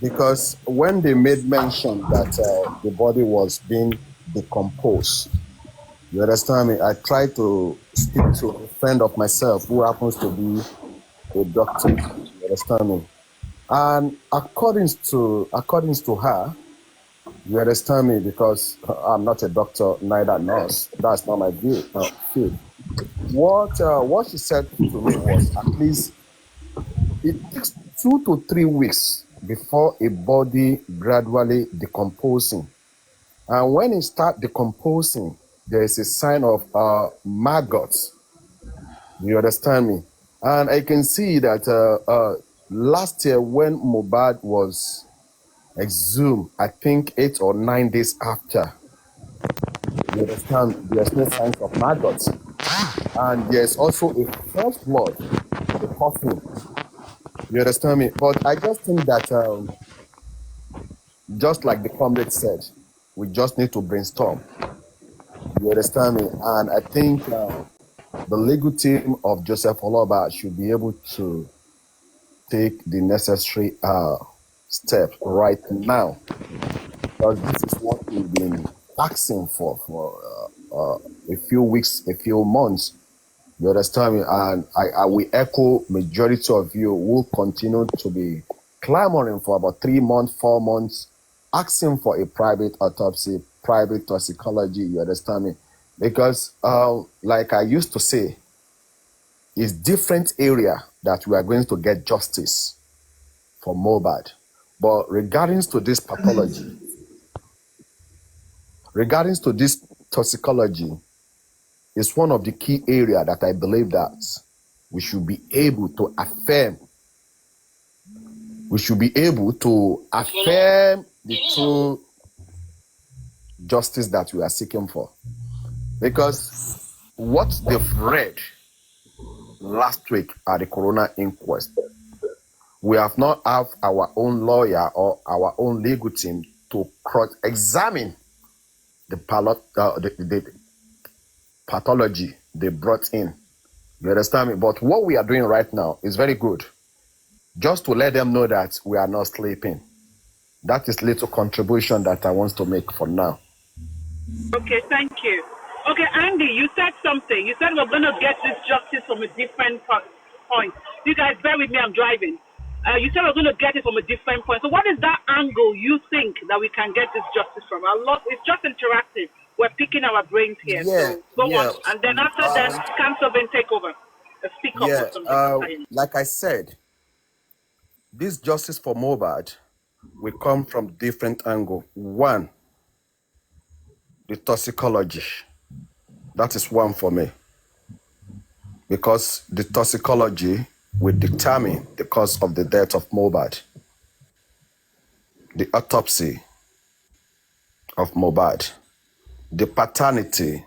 because when they made mention that the body was being decomposed, you understand me? I tried to speak to a friend of myself who happens to be a doctor. You understand me? And according to her, you understand me, because I'm not a doctor, neither a nurse. That's not my field. What she said to me was, at least it takes 2 to 3 weeks before a body gradually decomposing. And when it starts decomposing, there is a sign of maggots. You understand me? And I can see that last year when Mohbad was exhumed, I think 8 or 9 days after, you understand, there's no signs of maggots. And there's also a fresh blood, the coffin. You understand me? But I just think that, just like the comrade said, we just need to brainstorm. You understand me? And I think the legal team of Joseph Oloba should be able to take the necessary step right now, because this is what we've been asking for a few weeks, a few months. You understand me? And I will echo majority of you who continue to be clamoring for about 3 months, 4 months, asking for a private autopsy, private toxicology. You understand me? Because like I used to say, it's different area that we are going to get justice for Mohbad. But regarding to this pathology, regarding to this toxicology, is one of the key area that I believe that we should be able to affirm. We should be able to affirm the true justice that we are seeking for. Because what they've read last week at the coroner inquest, we have not have our own lawyer or our own legal team to cross-examine the pathology they brought in. You understand me? But what we are doing right now is very good. Just to let them know that we are not sleeping. That is little contribution that I want to make for now. Okay, thank you. Okay, Andy, you said something. You said we're going to get this justice from a different point. You guys, bear with me, I'm driving. You said we're going to get it from a different point. So what is that angle you think that we can get this justice from? It's just interactive. We're picking our brains here. Yeah, so go on. And then after that, Council then take over. Speak up or something. Like I said, this justice for Mohbad will come from different angle. One, the toxicology. That is one for me. Because the toxicology will determine the cause of the death of Mohbad. The autopsy of Mohbad. The paternity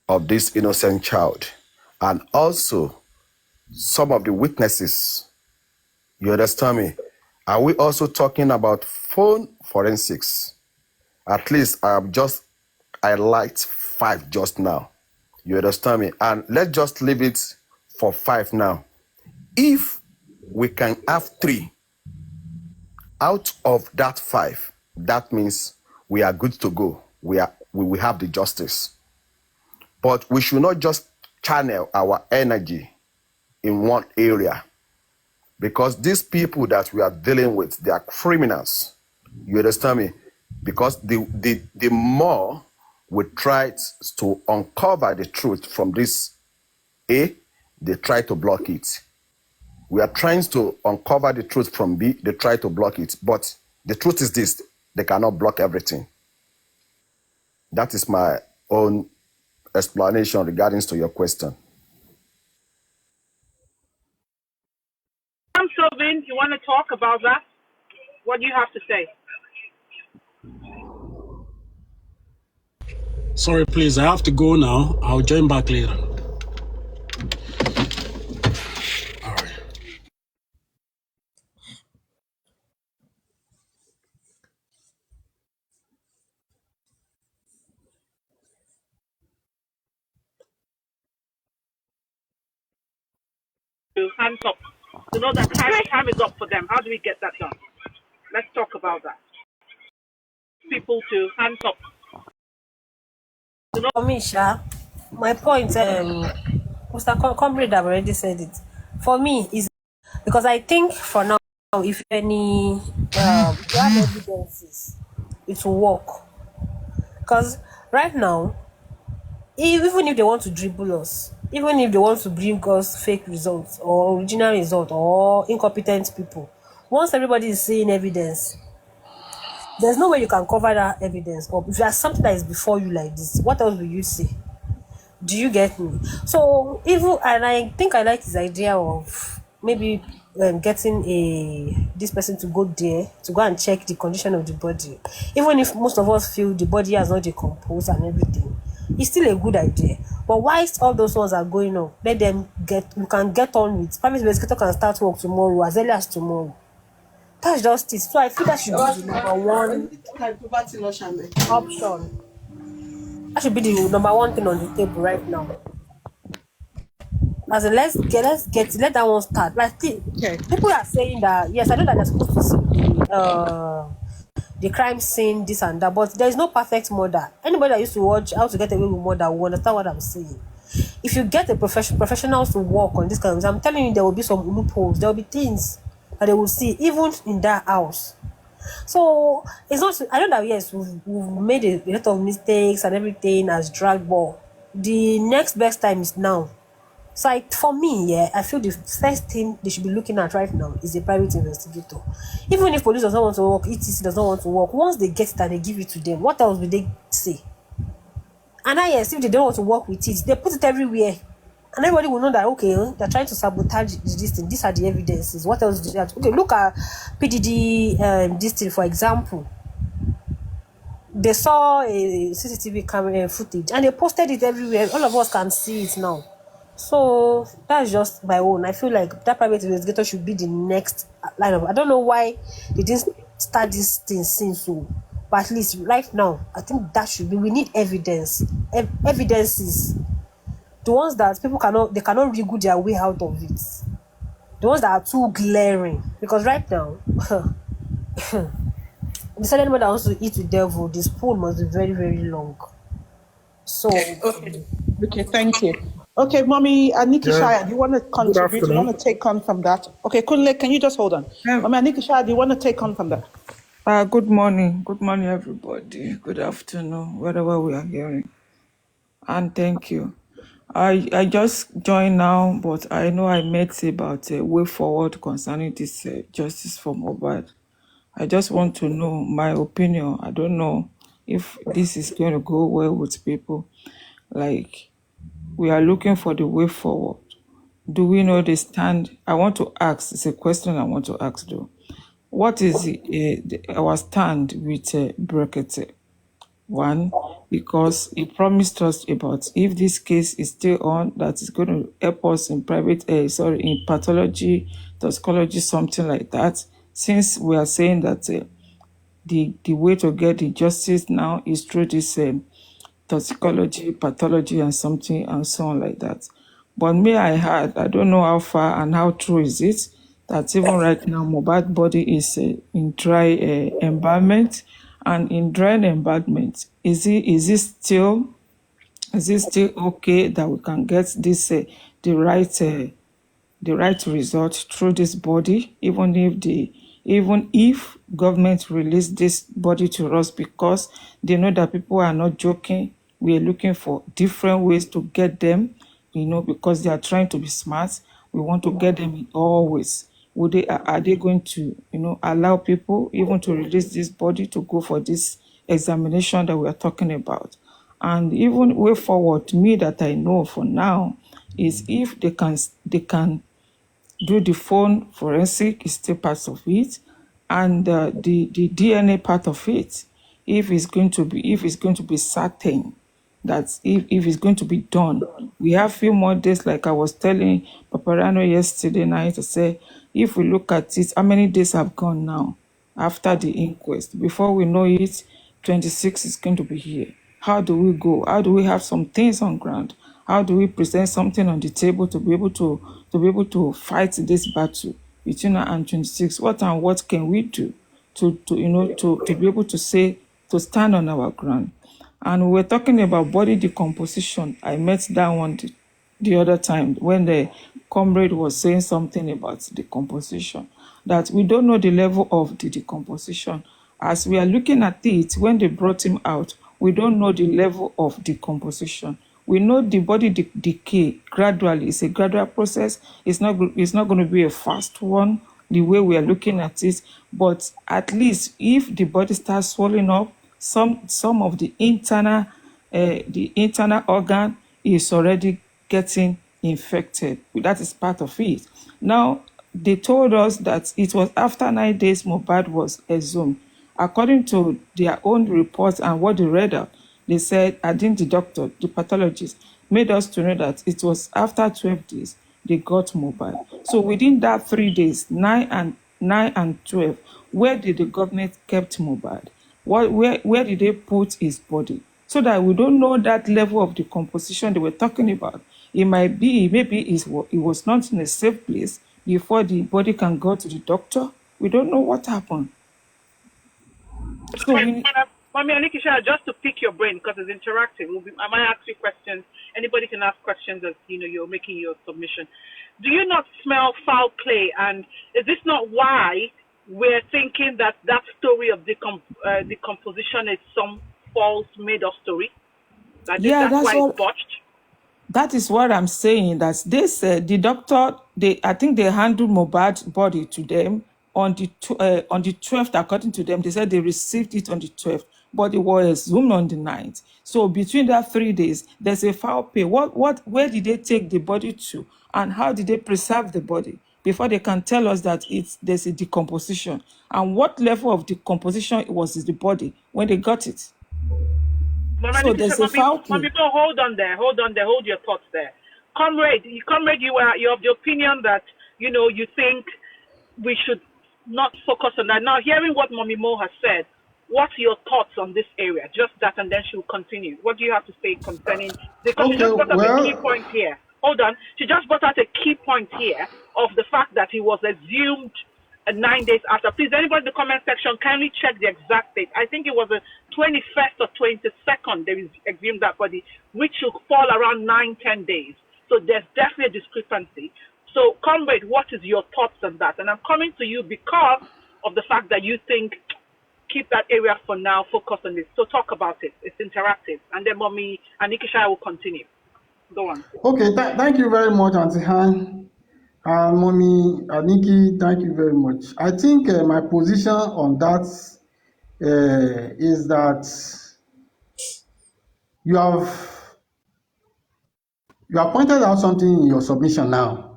of this innocent child. And also some of the witnesses. You understand me? Are we also talking about phone forensics? At least I liked 5 just now. You understand me? And let's just leave it for 5 now. If we can have 3 out of that 5, that means we are good to go. We will have the justice. But we should not just channel our energy in one area. Because these people that we are dealing with, they are criminals. You understand me? Because the more we try to uncover the truth from this A, they try to block it. We are trying to uncover the truth from B, they try to block it. But the truth is this, they cannot block everything. That is my own explanation regarding to your question. Sylvain, you want to talk about that? What do you have to say? Sorry, please, I have to go now. I'll join back later. All right. Hands up. You know that time is up for them. How do we get that done? talk about that. People to hands up. For me, Sha, my point, Mr. Comrade have already said it. For me, is because I think for now, if any, you have evidences, it will work. Because right now, even if they want to dribble us, even if they want to bring us fake results or original results or incompetent people, once everybody is seeing evidence, there's no way you can cover that evidence up. If there's something that is before you like this, what else will you say? Do you get me? So even, and I think I like his idea of maybe getting this person to go there to go and check the condition of the body, even if most of us feel the body has not decomposed and everything. It's still a good idea. But whilst all those ones are going on, let them you can get on with private investigator can start work tomorrow, as early as tomorrow. That's just it. So I feel that should be the number one option. That should be the number one thing on the table right now. As in, let that one start. Like people are saying that yes, I know that they're supposed to see the crime scene, this and that, but there is no perfect murder. Anybody that used to watch How to Get Away with Murder will understand what I'm saying. If you get a professionals to work on this kind of thing, I'm telling you, there will be some loopholes. There will be things that they will see even in that house. So it's not. I know that yes, we've made a lot of mistakes and everything has dragged, but the next best time is now. So for me, yeah, I feel the first thing they should be looking at right now is a private investigator. Even if police does not want to work, ETC does not want to work, once they get it and they give it to them, what else will they say? And yes, if they don't want to work with it, they put it everywhere. And everybody will know that, okay, they're trying to sabotage this thing. These are the evidences. What else do they have to? Okay, look at PDD, this thing, for example. They saw a CCTV camera footage and they posted it everywhere. All of us can see it now. So that's just my own. I feel like that private investigator should be the next lineup. I don't know why they didn't start this thing since so, but at least right now, I think that should be. We need evidence. Evidences. The ones that people cannot wriggle their way out of it. The ones that are too glaring. Because right now, if anybody that wants to eat with devil, the spoon must be very, very long. So Okay, thank you. Okay, Mommy Aniki Shaya, do you want to contribute? Do you want to take on from that? Okay, Kunle, can you just hold on? Mommy Aniki Shaya, do you want to take on from that? Good morning. Good morning, everybody. Good afternoon, wherever we are hearing. And thank you. I just joined now, but I know I met about a way forward concerning this justice for Mohbad. I just want to know my opinion. I don't know if this is going to go well with people. Like, we are looking for the way forward. Do we know the stand? I want to ask, it's a question I want to ask though. What is our stand with Brekete? One, because he promised us about if this case is still on, that is going to help us in in pathology, toxicology, something like that. Since we are saying that the way to get the justice now is through this toxicology, pathology, and something and so on like that. But me, I don't know how far and how true is it that even right now, Mohbad body is in dry environment. And in dry environment, is it still okay that we can get this the right result through this body, even if government release this body to us, because they know that people are not joking. We are looking for different ways to get them, because they are trying to be smart. We want to get them in all ways. Are they going to, allow people even to release this body to go for this examination that we are talking about? And even way forward, me that I know for now is if they can do the phone forensic is still part of it, and the DNA part of it, if it's going to be certain that if it's going to be done. We have few more days, like I was telling Paparano yesterday night, to say, if we look at it, how many days have gone now after the inquest? Before we know it, 26 is going to be here. How do we go? How do we have some things on ground? How do we present something on the table to be able to fight this battle between now and 26? What can we do to be able to stand on our ground. And we were talking about body decomposition. I met that one the other time when the comrade was saying something about decomposition, that we don't know the level of the decomposition. As we are looking at it, when they brought him out, we don't know the level of decomposition. We know the body decay gradually. It's a gradual process. It's not going to be a fast one, the way we are looking at it. But at least if the body starts swelling up, some of the internal organ is already getting infected. That is part of it. Now, they told us that it was after 9 days Mohbad was exhumed. According to their own reports and what they read out, they said, I think the doctor, the pathologist, made us to know that it was after 12 days they got Mohbad. So within that 3 days, 9 and 12, where did the government kept Mohbad? Where did they put his body? So that we don't know that level of decomposition they were talking about. It might be, maybe it was not in a safe place before the body can go to the doctor. We don't know what happened. So Mommy Anikisha, just to pick your brain because it's interactive. I might ask you questions. Anybody can ask questions as you're making your submission. Do you not smell foul play? And is this not why we're thinking that story of decomposition is some false made-up story? That's why it's botched. That is what I'm saying. That they said the doctor, I think they handled Mohbad's body to them on the 12th. According to them, they said they received it on the 12th, but it was exhumed on the 9th. So between that 3 days, there's a foul play. Where did they take the body to, and how did they preserve the body before they can tell us that there's a decomposition? And what level of decomposition was the body when they got it? So there's a foul play. People, hold on there, hold your thoughts there. Comrade, you're of the opinion that, you think we should not focus on that. Now, hearing what Mommy Mo has said, what's your thoughts on this area? Just that, and then she'll continue. What do you have to say concerning, because she just brought up a key point here. Hold on. She just brought out a key point here of the fact that he was exhumed 9 days after. Please, anybody in the comment section, kindly check the exact date. I think it was the 21st or 22nd they exhumed that body, which should fall around 9-10 days. So there's definitely a discrepancy. So, comrade, what is your thoughts on that? And I'm coming to you because of the fact that you think, keep that area for now, focus on this. So talk about it. It's interactive. And then Mommy Anikisha will continue. Go on. Okay, thank you very much, Auntie Han. Mommy Aniki, thank you very much. I think my position on that is that you have pointed out something in your submission now.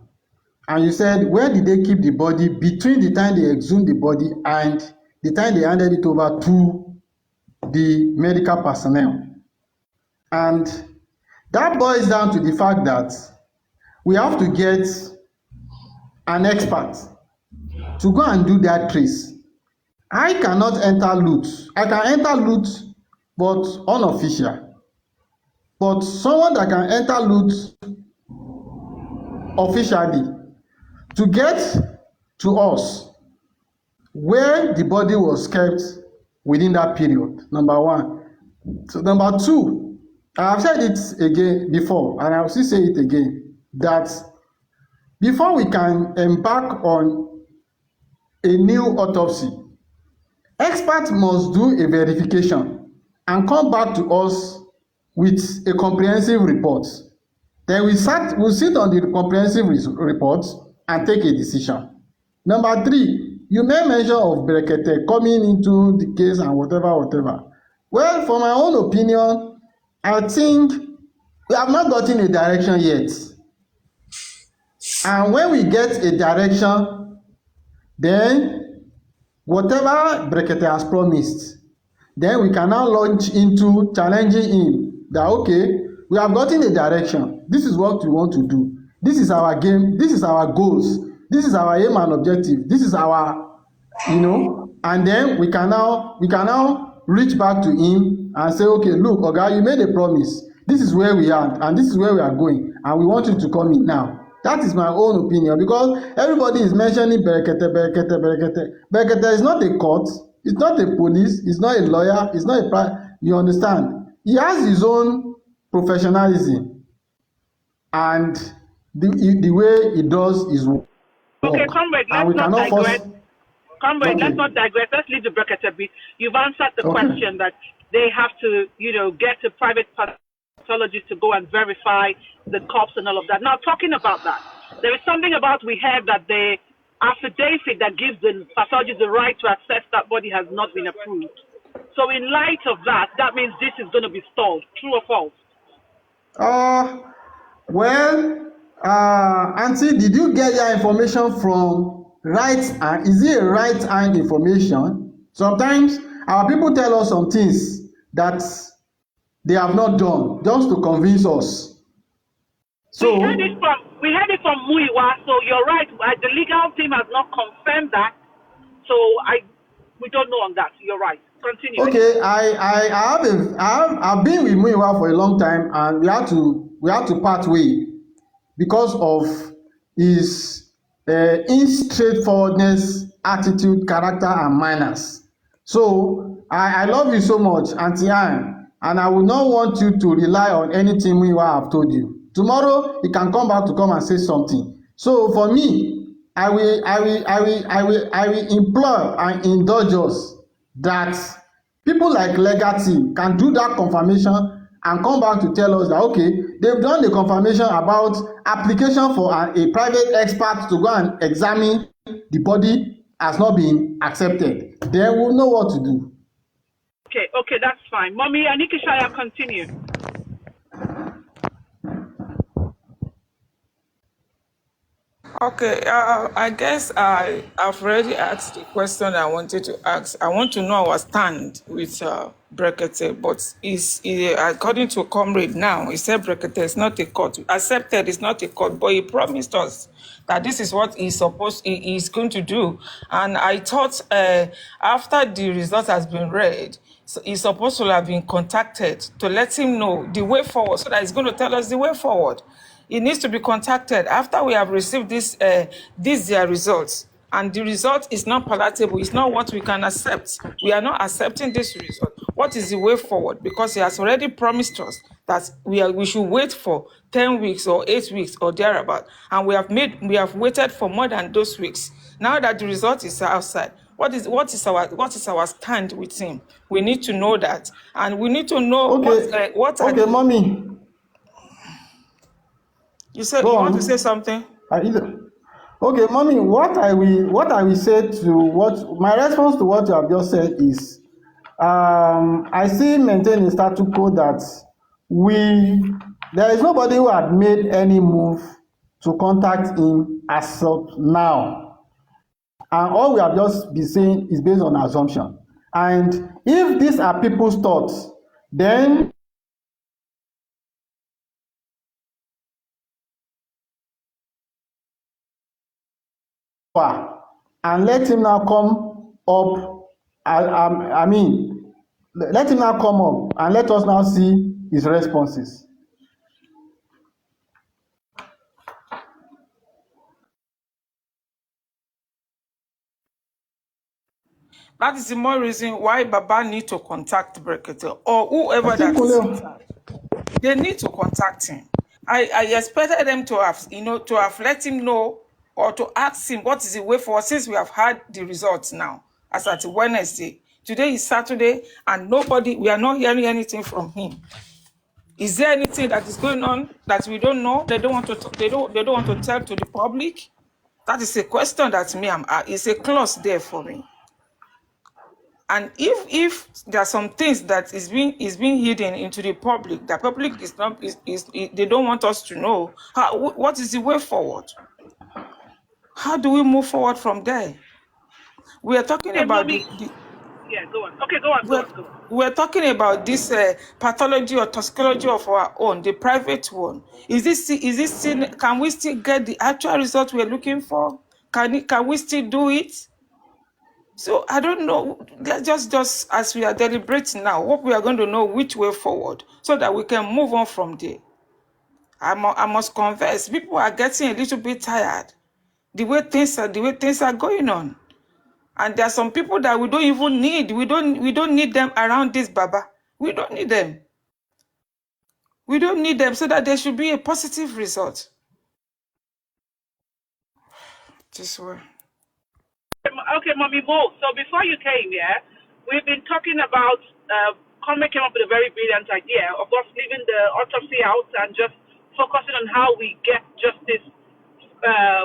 And you said, where did they keep the body between the time they exhumed the body and the time they handed it over to the medical personnel? And that boils down to the fact that we have to get an expert to go and do that trace. I cannot enter loot. I can enter loot, but unofficial. But someone that can enter loot officially to get to us where the body was kept within that period, number one. So number two, I have said it again before, and I will still say it again, that before we can embark on a new autopsy, experts must do a verification and come back to us with a comprehensive report. Then we'll sit on the comprehensive report and take a decision. Number three, you made mention of Brekete coming into the case and whatever. Well, for my own opinion, I think we have not gotten a direction yet. And when we get a direction, then whatever Brekete has promised, then we can now launch into challenging him that, okay, we have gotten a direction. This is what we want to do. This is our game. This is our goals. This is our aim and objective. This is our, and then we can now reach back to him and say, okay, look, Oga, you made a promise. This is where we are and this is where we are going. And we want you to come in now. That is my own opinion, because everybody is mentioning Brekete. Brekete is not a court. He's not a police, he's not a lawyer, he's not you understand? He has his own professionalism and the way he does his work. Okay, comrade, And we let's not cannot digress. force. Comrade, Okay. let's not digress. Let's leave the bracket a bit. You've answered the Okay. question that they have to, get a private pathologist to go and verify the corpse and all of that. Now, talking about that, there is something about we heard that the affidavit that gives the pathologist the right to access that body has not been approved. So, in light of that, that means this is going to be stalled. True or false? Well, Auntie, did you get your information from right hand? Is it a right hand information? Sometimes our people tell us some things that they have not done just to convince us. So we heard it from Muiwa, so you're right. The legal team has not confirmed that. So we don't know on that. You're right. Continue. okay, I've been with Muiwa for a long time, and we had to part way because of his straightforwardness, attitude, character, and manners. So I love you so much, Auntie Anne, and I would not want you to rely on anything Muiwa have told you. Tomorrow he can come back to come and say something. So for me, I will implore and indulge us that people like legal team can do that confirmation and come back to tell us that okay, they've done the confirmation about application for a private expert to go and examine the body has not been accepted. Then we'll know what to do. Okay, that's fine. Mommy, Aniki Shaya, continue. Okay, I guess I've already asked the question I wanted to ask. I want to know our stand with Brekete, but according to Comrade now, he said Brekete is not a court. Accepted is not a court, but he promised us that this is what he's going to do. And I thought after the result has been read, so he's supposed to have been contacted to let him know the way forward, so that he's going to tell us the way forward. It needs to be contacted after we have received their results. And the result is not palatable. It's not what we can accept. We are not accepting this result. What is the way forward? Because he has already promised us that we should wait for 10 weeks or 8 weeks or thereabout. And we have waited for more than those weeks. Now that the result is outside, what is our stand with him? We need to know that. And we need to know what are Mommy. You said you want to say something? Okay, Mommy, what I will say to my response to what you have just said is, I still maintain a status quo that there is nobody who had made any move to contact him as of now, and all we have just been saying is based on assumption. And if these are people's thoughts, then and let him now come up. Let him now come up and let us now see his responses. That is the more reason why Baba need to contact Brekete or whoever that is. They need to contact him. I expected them to have let him know or to ask him what is the way forward, since we have had the results now as at Wednesday. Today is Saturday and we are not hearing anything from him. Is there anything that is going on that we don't know? They don't want to tell to the public? That is a question that it's a clause there for me. And if there are some things that is being hidden into the public, the public they don't want us to know, what is the way forward? How do we move forward from there? We are talking about Mommy. Yeah, go on. Okay, go on. We're talking about this pathology or toxicology of our own, the private one. Can we still get the actual result we're looking for? Can we still do it? So I don't know. Just as we are deliberating now, what we are going to know which way forward, so that we can move on from there. I must confess, people are getting a little bit tired. The way things are going on. And there are some people that we don't even need. We don't need them around this Baba. We don't need them. We don't need them so that there should be a positive result. This way. Okay, Mommy Mo. So before you came here, we've been talking about Conway came up with a very brilliant idea of us leaving the autopsy out and just focusing on how we get justice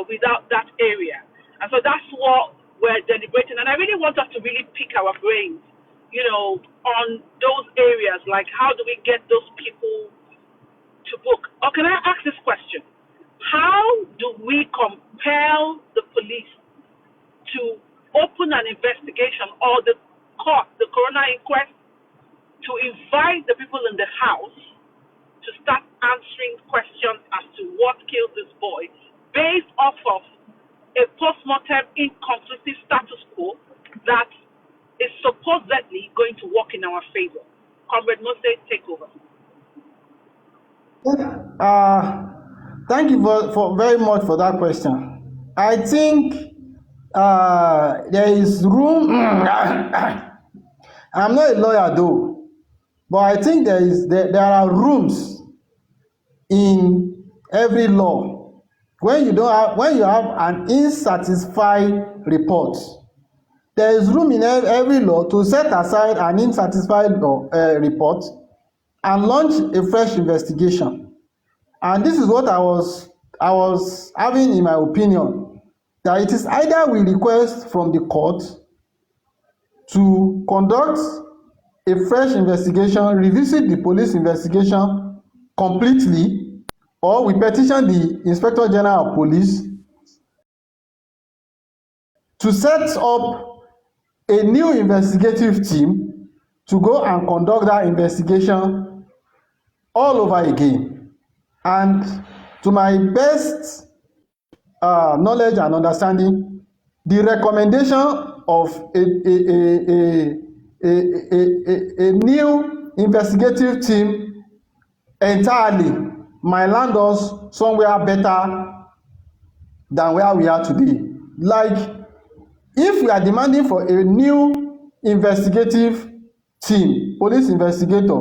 without that area. And so that's what we're deliberating. And I really want us to really pick our brains, on those areas, like how do we get those people to book? Or can I ask this question? How do we compel the police to open an investigation, or the court, the coroner inquest, to invite the people in the house to start answering questions as to what killed this boy based off of a post-mortem inconclusive status quo that is supposedly going to work in our favor? Comrade Mose, take over. Thank you for very much for that question. I think there is room. I'm not a lawyer though, but I think there are rooms in every law when you have an unsatisfied report. There is room in every law to set aside an unsatisfied report and launch a fresh investigation. And this is what I was having in my opinion, that it is either we request from the court to conduct a fresh investigation, revisit the police investigation completely, or we petition the Inspector General of Police to set up a new investigative team to go and conduct that investigation all over again. And to my best knowledge and understanding, the recommendation of a new investigative team entirely might land us somewhere better than where we are today. Like, if we are demanding for a new investigative team, police investigator,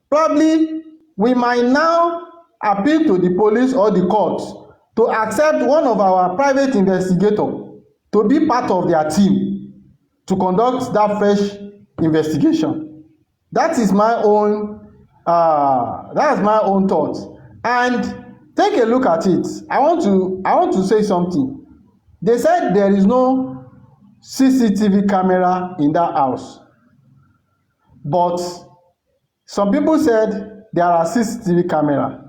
probably we might now appeal to the police or the courts to accept one of our private investigators to be part of their team to conduct that fresh investigation. That is my own thought. And take a look at it. I want to say something. They said there is no CCTV camera in that house, but some people said there are CCTV camera.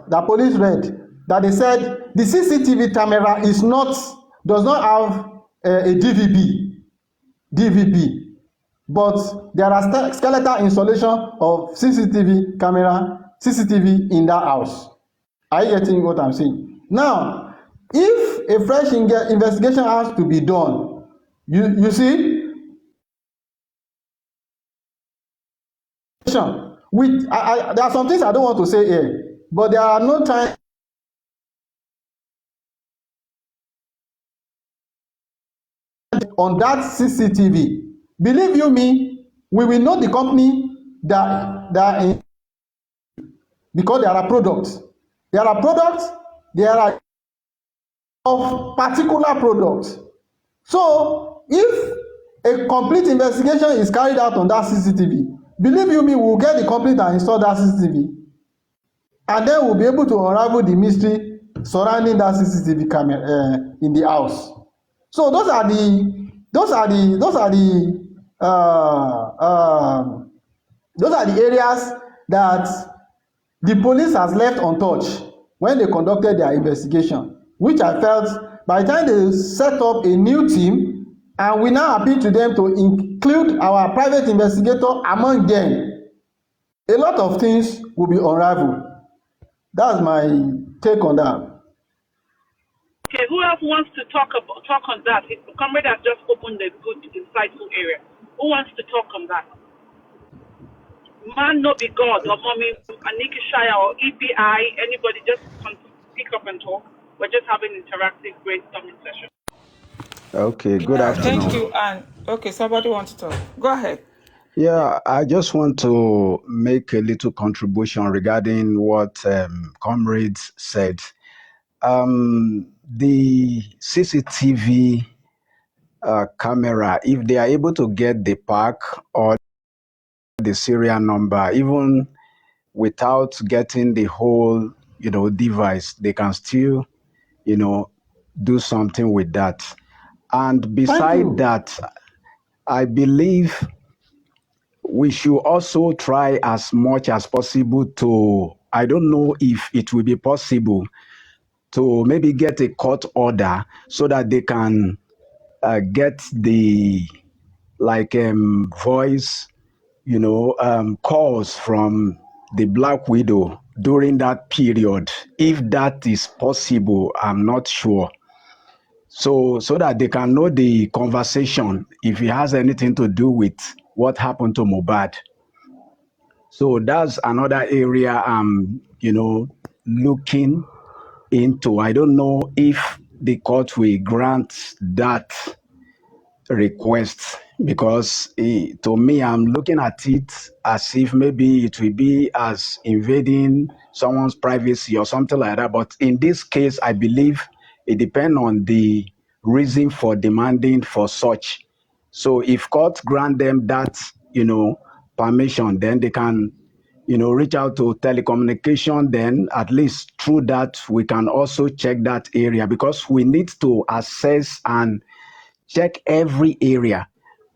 The police read that they said the CCTV camera does not have a DVB, but there are skeletal installation of CCTV in that house. Are you getting what I'm saying? Now, if a fresh investigation has to be done, you see, there are some things I don't want to say here, but there are no time on that CCTV. Believe you me, we will know the company that because there are products. There are of particular products. So if a complete investigation is carried out on that CCTV, believe you me, we will get the company that installed that CCTV, and then we'll be able to unravel the mystery surrounding that CCTV camera in the house. So those are the areas that the police has left untouched when they conducted their investigation, which I felt by the time they set up a new team, and we now appeal to them to include our private investigator among them, a lot of things will be unraveled. That's my take on that. Okay, who else wants to talk on that? The comrade has just opened a good, insightful area. Who wants to talk on that? Man no be God, or Mommy Aniki Shire, or EPI, anybody just speak up and talk. We're just having interactive brainstorming session. Okay, good Yeah, thank afternoon. you. And okay, somebody wants to talk. Go ahead. Yeah, I just want to make a little contribution regarding what comrades said. The CCTV camera, if they are able to get the park or the serial number, even without getting the whole, device, they can still, do something with that. And Thank beside you. that, I believe we should also try as much as possible to, I don't know if it will be possible to maybe get a court order so that they can get the voice, calls from the Black Widow during that period. If that is possible, I'm not sure. So that they can know the conversation if it has anything to do with what happened to Mohbad. So that's another area I'm, looking into. I don't know if the court will grant that request because to me, I'm looking at it as if maybe it will be as invading someone's privacy or something like that. But in this case, I believe it depends on the reason for demanding for such. So if court grant them that, permission, then they can, reach out to telecommunication. Then at least through that, we can also check that area because we need to assess and check every area.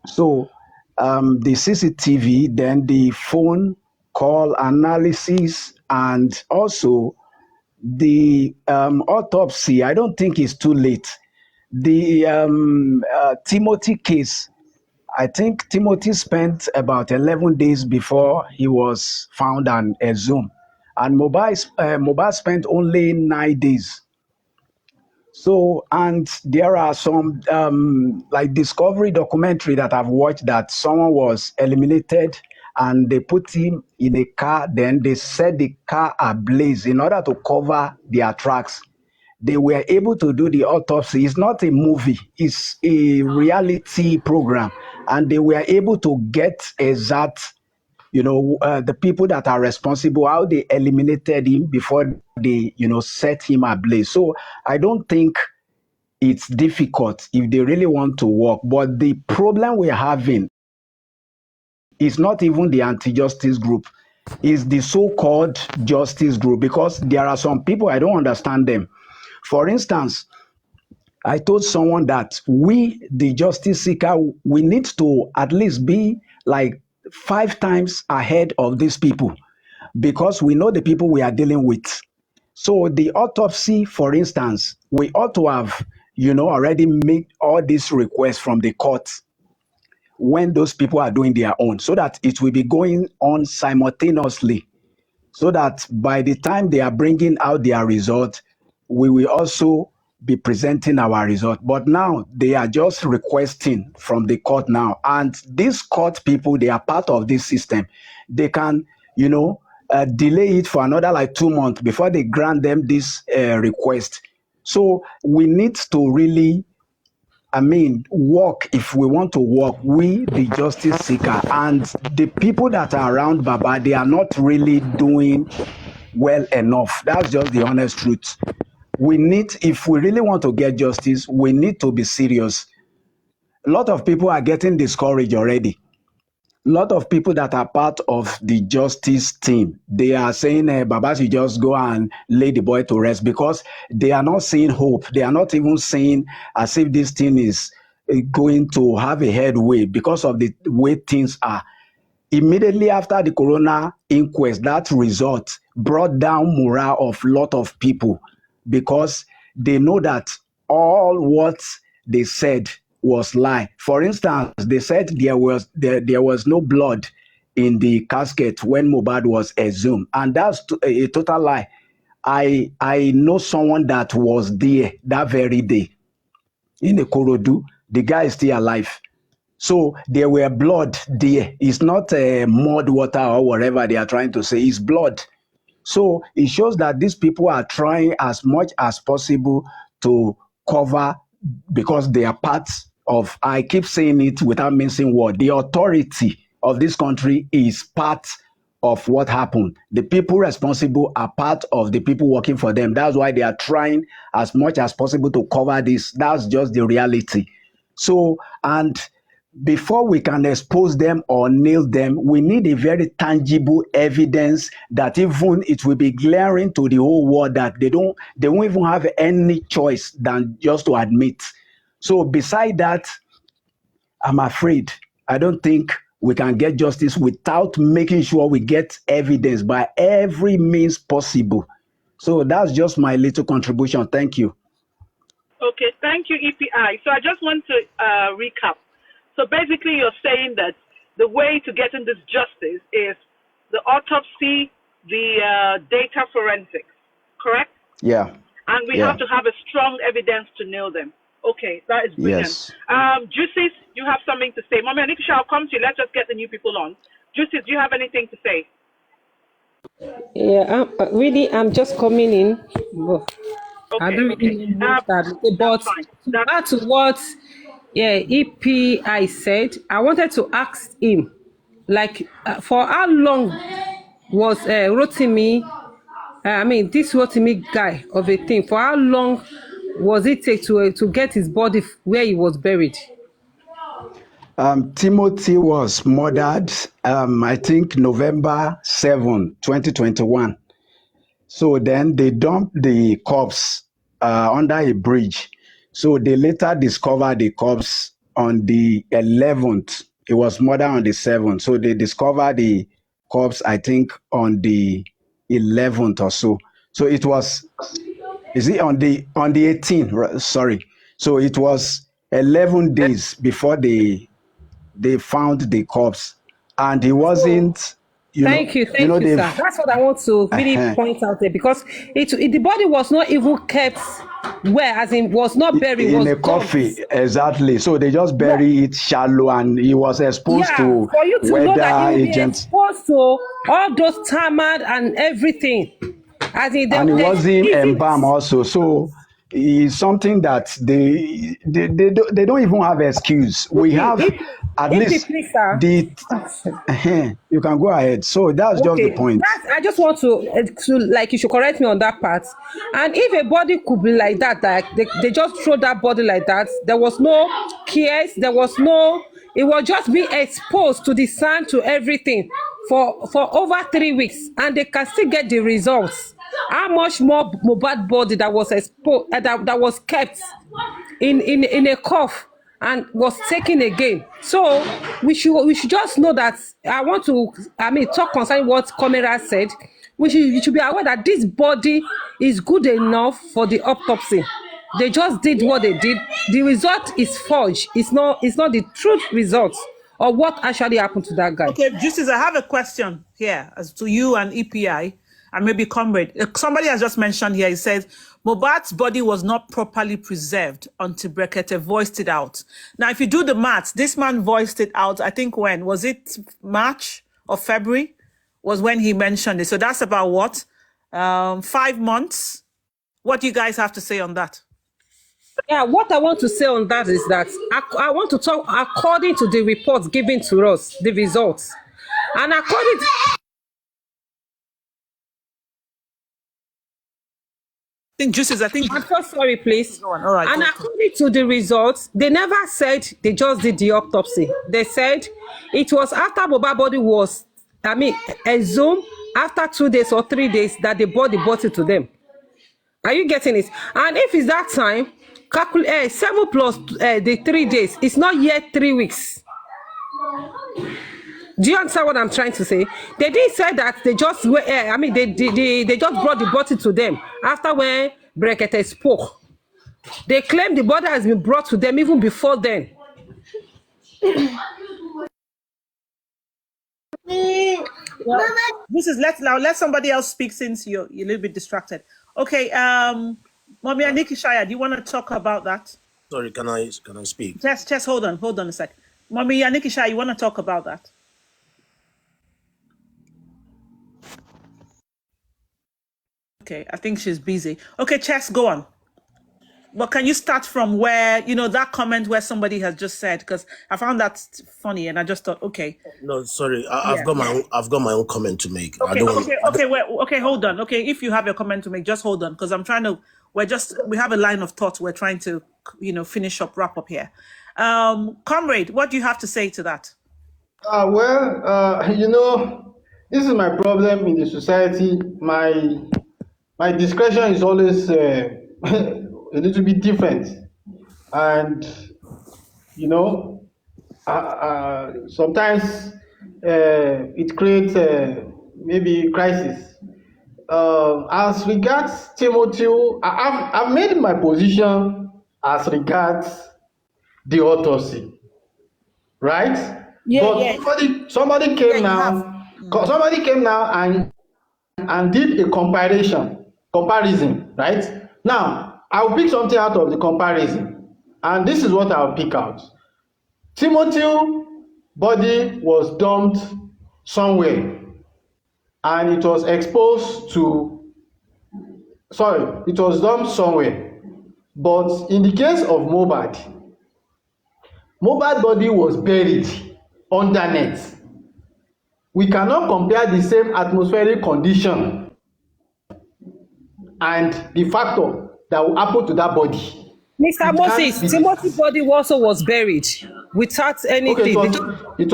So the CCTV, then the phone call analysis, and also the autopsy. I don't think it's too late. The Timothy case, I think Timothy spent about 11 days before he was found and exhumed. And Mohbad spent only 9 days. So, and there are some like Discovery documentary that I've watched that someone was eliminated and they put him in a car, then they set the car ablaze in order to cover their tracks. They were able to do the autopsy. It's not a movie, it's a reality program. And they were able to get exact, the people that are responsible, how they eliminated him before they, set him ablaze. So I don't think it's difficult if they really want to work. But the problem we're having is not even the anti-justice group, it's the so-called justice group, because there are some people, I don't understand them. For instance, I told someone that we, the justice seeker, we need to at least be like 5 times ahead of these people because we know the people we are dealing with. So the autopsy, for instance, we ought to have, already made all these requests from the court when those people are doing their own, so that it will be going on simultaneously, so that by the time they are bringing out their result, we will also be presenting our result. But now they are just requesting from the court now. And these court people, they are part of this system. They can, delay it for another like 2 months before they grant them this request. So we need to really, work. If we want to work, we, the justice seeker, and the people that are around Baba, they are not really doing well enough. That's just the honest truth. We need, if we really want to get justice, we need to be serious. A lot of people are getting discouraged already. A lot of people that are part of the justice team, they are saying, Baba should just go and lay the boy to rest, because they are not seeing hope. They are not even saying as if this thing is going to have a headway because of the way things are. Immediately after the corona inquest, that result brought down morale of a lot of people, because they know that all what they said was lie. For instance, they said there was no blood in the casket when Mohbad was exhumed, and that's a total lie. I know someone that was there that very day in Ikorodu. The guy is still alive. So there were blood there. It's not mud water or whatever they are trying to say. It's blood. So it shows that these people are trying as much as possible to cover, because they are part of, I keep saying it without mincing word, the authority of this country is part of what happened. The people responsible are part of the people working for them. That's why they are trying as much as possible to cover this. That's just the reality. So, and before we can expose them or nail them, we need a very tangible evidence that even it will be glaring to the whole world that they won't even have any choice than just to admit. So beside that, I'm afraid I don't think we can get justice without making sure we get evidence by every means possible. So that's just my little contribution. Thank you. Okay, thank you, EPI. So I just want to recap. So basically, you're saying that the way to getting this justice is the autopsy, the data forensics, correct? Yeah. And we have to have a strong evidence to nail them. Okay, that is brilliant. Yes. Juices, you have something to say. Mommy Anikisha, I'll come to you. Let's just get the new people on. Juices, do you have anything to say? Yeah, I'm just coming in. But I Okay, don't really know much that, but fine. to add to what EPI said, I wanted to ask him, like, for how long was Rotimi, this Rotimi guy of a thing, for how long was it take to get his body where he was buried? Timothy was murdered, I think November 7, 2021. So then they dumped the corpse under a bridge. So they later discovered the corpse on the 11th. It was murdered on the 7th. So they discovered the corpse, I think, on the 11th or so. So it was, is it on the 18th? Sorry. So it was 11 days before they found the corpse, and he wasn't. Thank you, sir. That's what I want to really point out there, because the body was not even kept where, as in was not buried, in was a coffin. Exactly. So they just bury it shallow, and he was exposed to for you to know that he agents. Exposed to all those tarmac and everything. As in, and it wasn't embalmed also. So it's something that they don't even have excuse. We have at least you can go ahead. So that's just the point. I just want to like, you should correct me on that part. And if a body could be like that, they just throw that body like that, there was no cares, it was just being exposed to the sun, to everything for over 3 weeks, and they can still get the results. How much more Mohbad body that was exposed, that was kept in a cough and was taken again? So we should just know that. I want to talk concerning what Komera said. We should be aware that this body is good enough for the autopsy. They just did what they did. The result is forged. It's not the truth result or what actually happened to that guy. Okay, Justice, I have a question here as to you and EPI and maybe Comrade. Somebody has just mentioned here, he says, Mohbad's body was not properly preserved until Brekete voiced it out. Now, if you do the maths, this man voiced it out, I think when? Was it March or February? Was when he mentioned it. So that's about what? 5 months? What do you guys have to say on that? Yeah, what I want to say on that is that I want to talk according to the reports given to us, the results. And according to... Justice, I'm so sorry, please. Go on. All right. And according to the results, they never said they just did the autopsy. They said it was after Mohbad body was, exhumed, after 2 days or 3 days that the body brought it to them. Are you getting it? And if it's that time, 7 plus the 3 days, it's not yet 3 weeks. Do you understand what I'm trying to say? They didn't say that they just they just brought the body to them after when Brekete spoke. They claim the body has been brought to them even before then. Well, this is let somebody else speak since you're a little bit distracted. Okay, Mommy Anikisha, do you want to talk about that? Sorry, can I speak? Just hold on a sec. Mommy Anikisha, you want to talk about that? Okay, I think she's busy. Okay, Chess, go on. But can you start from where, that comment where somebody has just said, because I found that funny and I just thought, okay. No, sorry. I've Yeah. got my own comment to make. I Okay, don't want. okay, hold on. Okay, if you have a comment to make, just hold on, because we have a line of thought. We're trying to, wrap up here. Comrade, what do you have to say to that? This is my problem in the society. My discretion is always a little bit different, and sometimes it creates maybe crisis. As regards Timothy, I've made my position as regards the autopsy, right? But somebody came now. Somebody came now and did a comparison, right? Now I'll pick something out of the comparison, and this is what I'll pick out. Timothy's body was dumped somewhere, and it was dumped somewhere. But in the case of Mohbad body was buried underneath. We cannot compare the same atmospheric condition and the factor that will happen to that body. Mr. Moses, Timothy's body also was buried without anything. Okay, it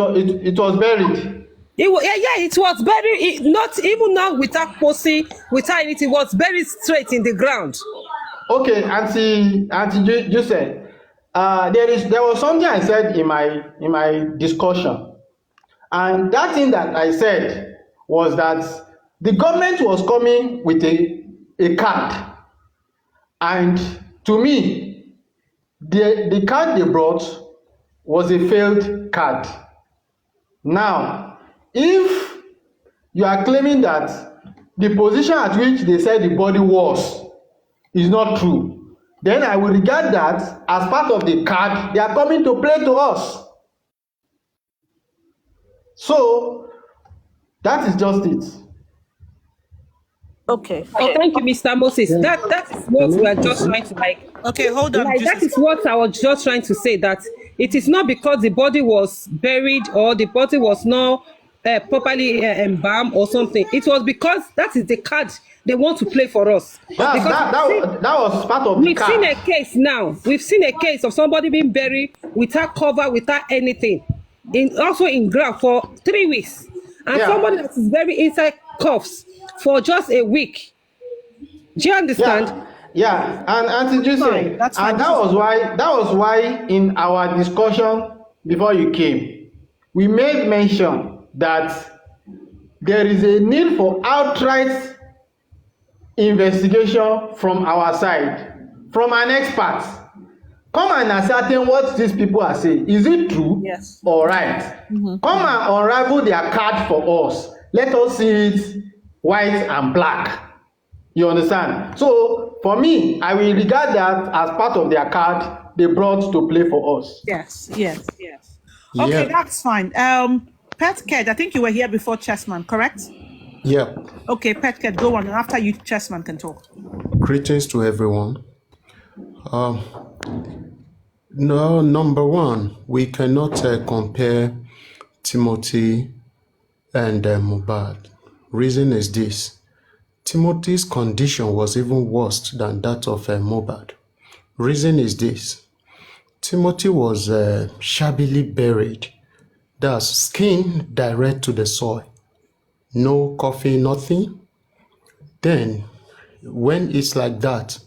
was buried. It was buried. Not even now without posing, without anything. It was buried straight in the ground. Okay, Auntie Joseph, there was something I said in my discussion, and that thing that I said was that the government was coming with a card, and to me, the card they brought was a failed card. Now, if you are claiming that the position at which they said the body was is not true, then I will regard that as part of the card they are coming to play to us. So that is just it. Okay. Thank you, Mr. Moses. That is what we are just trying to Okay, hold on. that is what I was just trying to say, that it is not because the body was buried or the body was not properly embalmed or something. It was because that is the card they want to play for us. That was part of the card. We've seen a case of somebody being buried without cover, without anything, also in ground for 3 weeks, and somebody that is buried inside cuffs for just a week. Do you understand? Yeah. And Auntie Joseph, and that was why in our discussion before you came, we made mention that there is a need for outright investigation from our side, from an expert. Come and ascertain what these people are saying. Is it true? Yes. All right. Mm-hmm. Come and unravel their card for us. Let us see it white and black. You understand? So for me, I will regard that as part of their card they brought to play for us. Yes. Okay, that's fine. Petked, I think you were here before Chessman, correct? Yeah. Okay, Petked, go on, and after you, Chessman can talk. Greetings to everyone. No, number one, we cannot compare Timothy and Mohbad. Reason is this: Timothy's condition was even worse than that of Mohbad. Reason is this: Timothy was shabbily buried. That's skin direct to the soil. No coffee, nothing. Then, when it's like that,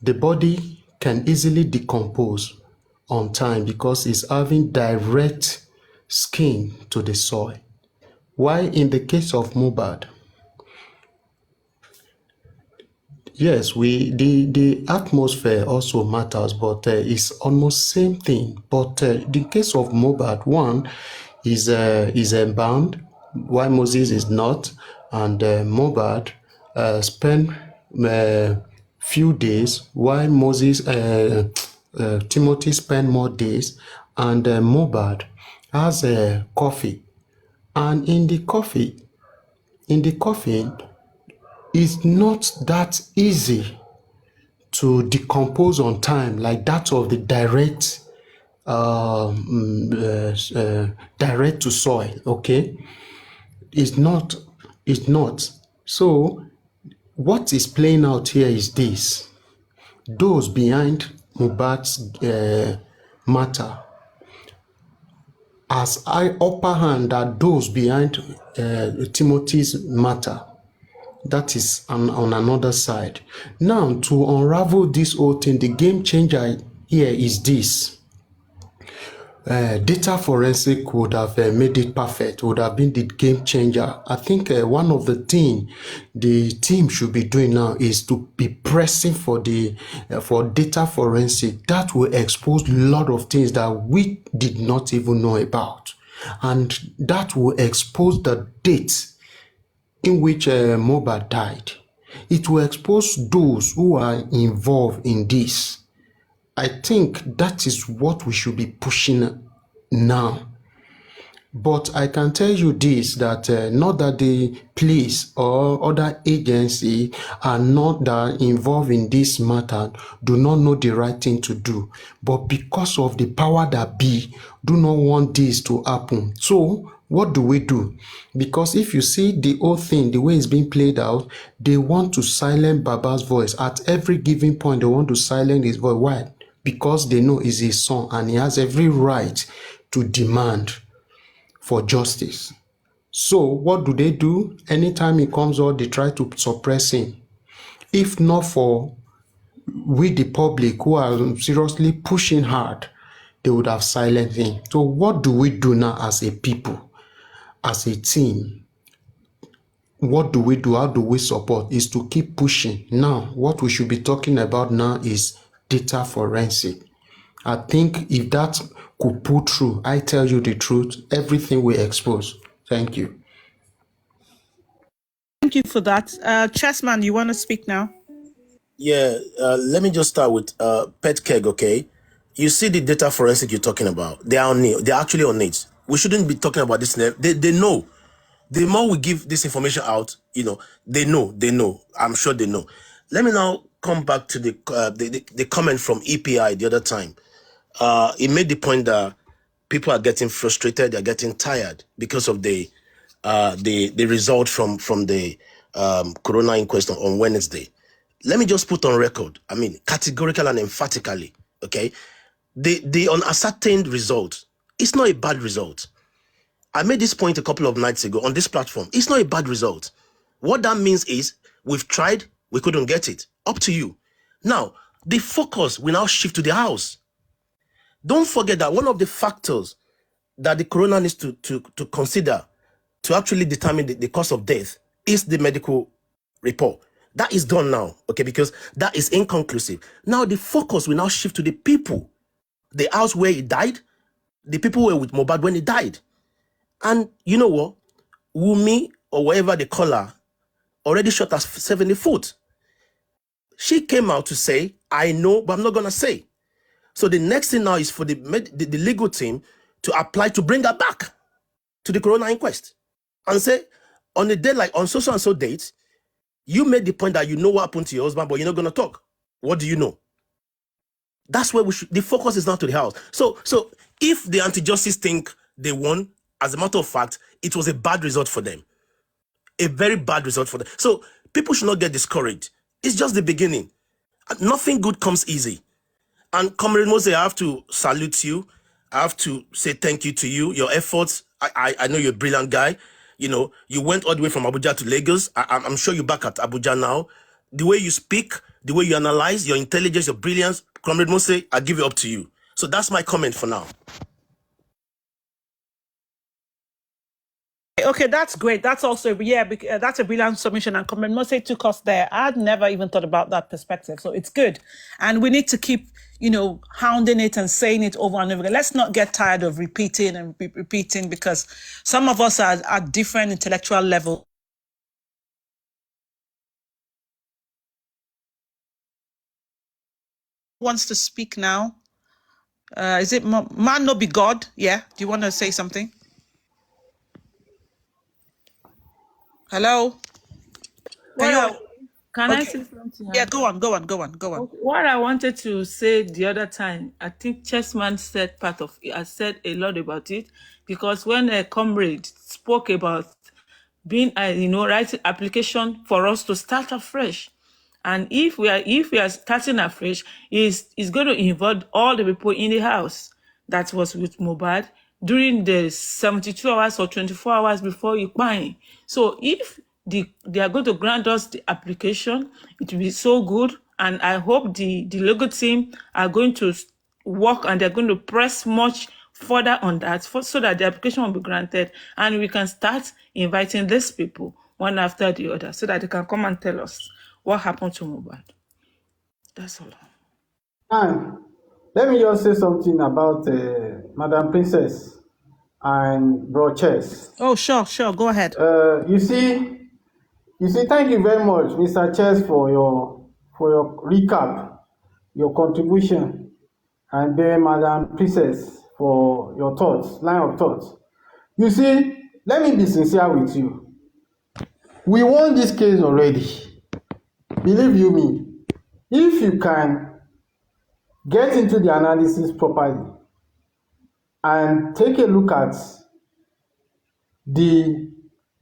the body can easily decompose on time because it's having direct skin to the soil. Why in the case of Mohbad, yes, the atmosphere also matters, but it's almost same thing. But the case of Mohbad, one is embalmed, while Moses is not, and Mohbad spent few days, while Timothy spent more days, and Mohbad has a coffee, and in the coffin, It's not that easy to decompose on time like that of the direct to soil. Okay, it's not. So what is playing out here is this: those behind Mohbad's matter as upper hand are those behind Timothy's matter. That is on another side. Now, to unravel this whole thing, the game changer here is this. Data forensic would have made it perfect, would have been the game changer. I think one of the things the team should be doing now is to be pressing for data forensic. That will expose a lot of things that we did not even know about. And that will expose the dates in which Mohbad died. It will expose those who are involved in this. I think that is what we should be pushing now. But I can tell you this, that not that the police or other agency are not that involved in this matter, do not know the right thing to do. But because of the power that be, do not want this to happen. So what do we do? Because if you see the whole thing, the way it's being played out, they want to silence Baba's voice. At every given point, they want to silence his voice. Why? Because they know he's his son and he has every right to demand for justice. So what do? Anytime he comes out, they try to suppress him. If not for we, the public, who are seriously pushing hard, they would have silenced him. So what do we do now as a people, as a team? What do? How do we support? Is to keep pushing. Now, what we should be talking about now is data forensic. I think if that could pull through, I tell you the truth, everything will expose. Thank you. Thank you for that. Chessman, you want to speak now? Yeah, let me just start with Pet Keg, okay? You see the data forensic you're talking about. They are on it. They're actually on it. We shouldn't be talking about this. They know. The more we give this information out, they know. I'm sure they know. Let me now come back to the comment from EPI the other time. He made the point that people are getting frustrated, they're getting tired because of the result from the corona inquest on Wednesday. Let me just put on record, categorically and emphatically, okay? The unascertained result, it's not a bad result. I made this point a couple of nights ago on this platform. It's not a bad result. What that means is we've tried, we couldn't get it. Up to you. Now, the focus will now shift to the house. Don't forget that one of the factors that the coroner needs to consider to actually determine the cause of death is the medical report. That is done now, okay, because that is inconclusive. Now the focus will now shift to the people, the house where he died, the people who were with Mohbad when he died. And you know what? Wumi, or whatever they call her, already shot herself in the foot. She came out to say, I know, but I'm not going to say. So the next thing now is for the legal team to apply to bring her back to the corona inquest and say, on a day like on so and so date, you made the point that you know what happened to your husband, but you're not going to talk. What do you know? That's where the focus is now to the house. So if the anti-justice think they won, as a matter of fact, it was a bad result for them. A very bad result for them. So people should not get discouraged. It's just the beginning. Nothing good comes easy. And Comrade Mose, I have to salute you. I have to say thank you to you. Your efforts, I know you're a brilliant guy. You went all the way from Abuja to Lagos. I'm sure you're back at Abuja now. The way you speak, the way you analyze, your intelligence, your brilliance, Comrade Mose, I give it up to you. So that's my comment for now. Okay, that's great. That's also, that's a brilliant submission. And Comrade Mose took us there. I'd never even thought about that perspective. So it's good. And we need to keep, hounding it and saying it over and over again. Let's not get tired of repeating and repeating, because some of us are at different intellectual levels. Wants to speak now? Is it Man No Be God? Yeah. Do you want to say something? Hello? Can you? Can I Okay. say something? Yeah, go on. What I wanted to say the other time, I think Chessman said part of it. I said a lot about it because when a comrade spoke about being, writing application for us to start afresh, and if we are starting afresh, is going to involve all the people in the house that was with Mohbad during the 72 hours or 24 hours before you buy. So if they are going to grant us the application, it will be so good. And I hope the legal team are going to work and they're going to press much further on that so that the application will be granted and we can start inviting these people one after the other so that they can come and tell us what happened to Mohbad. That's all. And let me just say something about Madam Princess and Bro Chess. Oh, sure. Go ahead. You see, thank you very much, Mr. Chess, for your recap, your contribution, and then Madam Princess for your thoughts, line of thoughts. You see, let me be sincere with you. We won this case already. Believe you me, if you can get into the analysis properly and take a look at the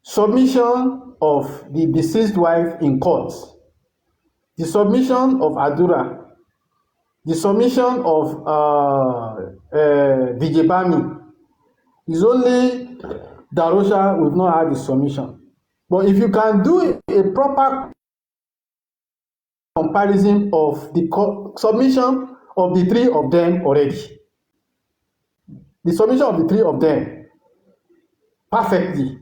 submission of the deceased wife in court, the submission of Adura, the submission of DJ Bami, is only Darosha we've not had the submission. But if you can do a proper comparison of the submission of the three of them already, the submission of the three of them perfectly,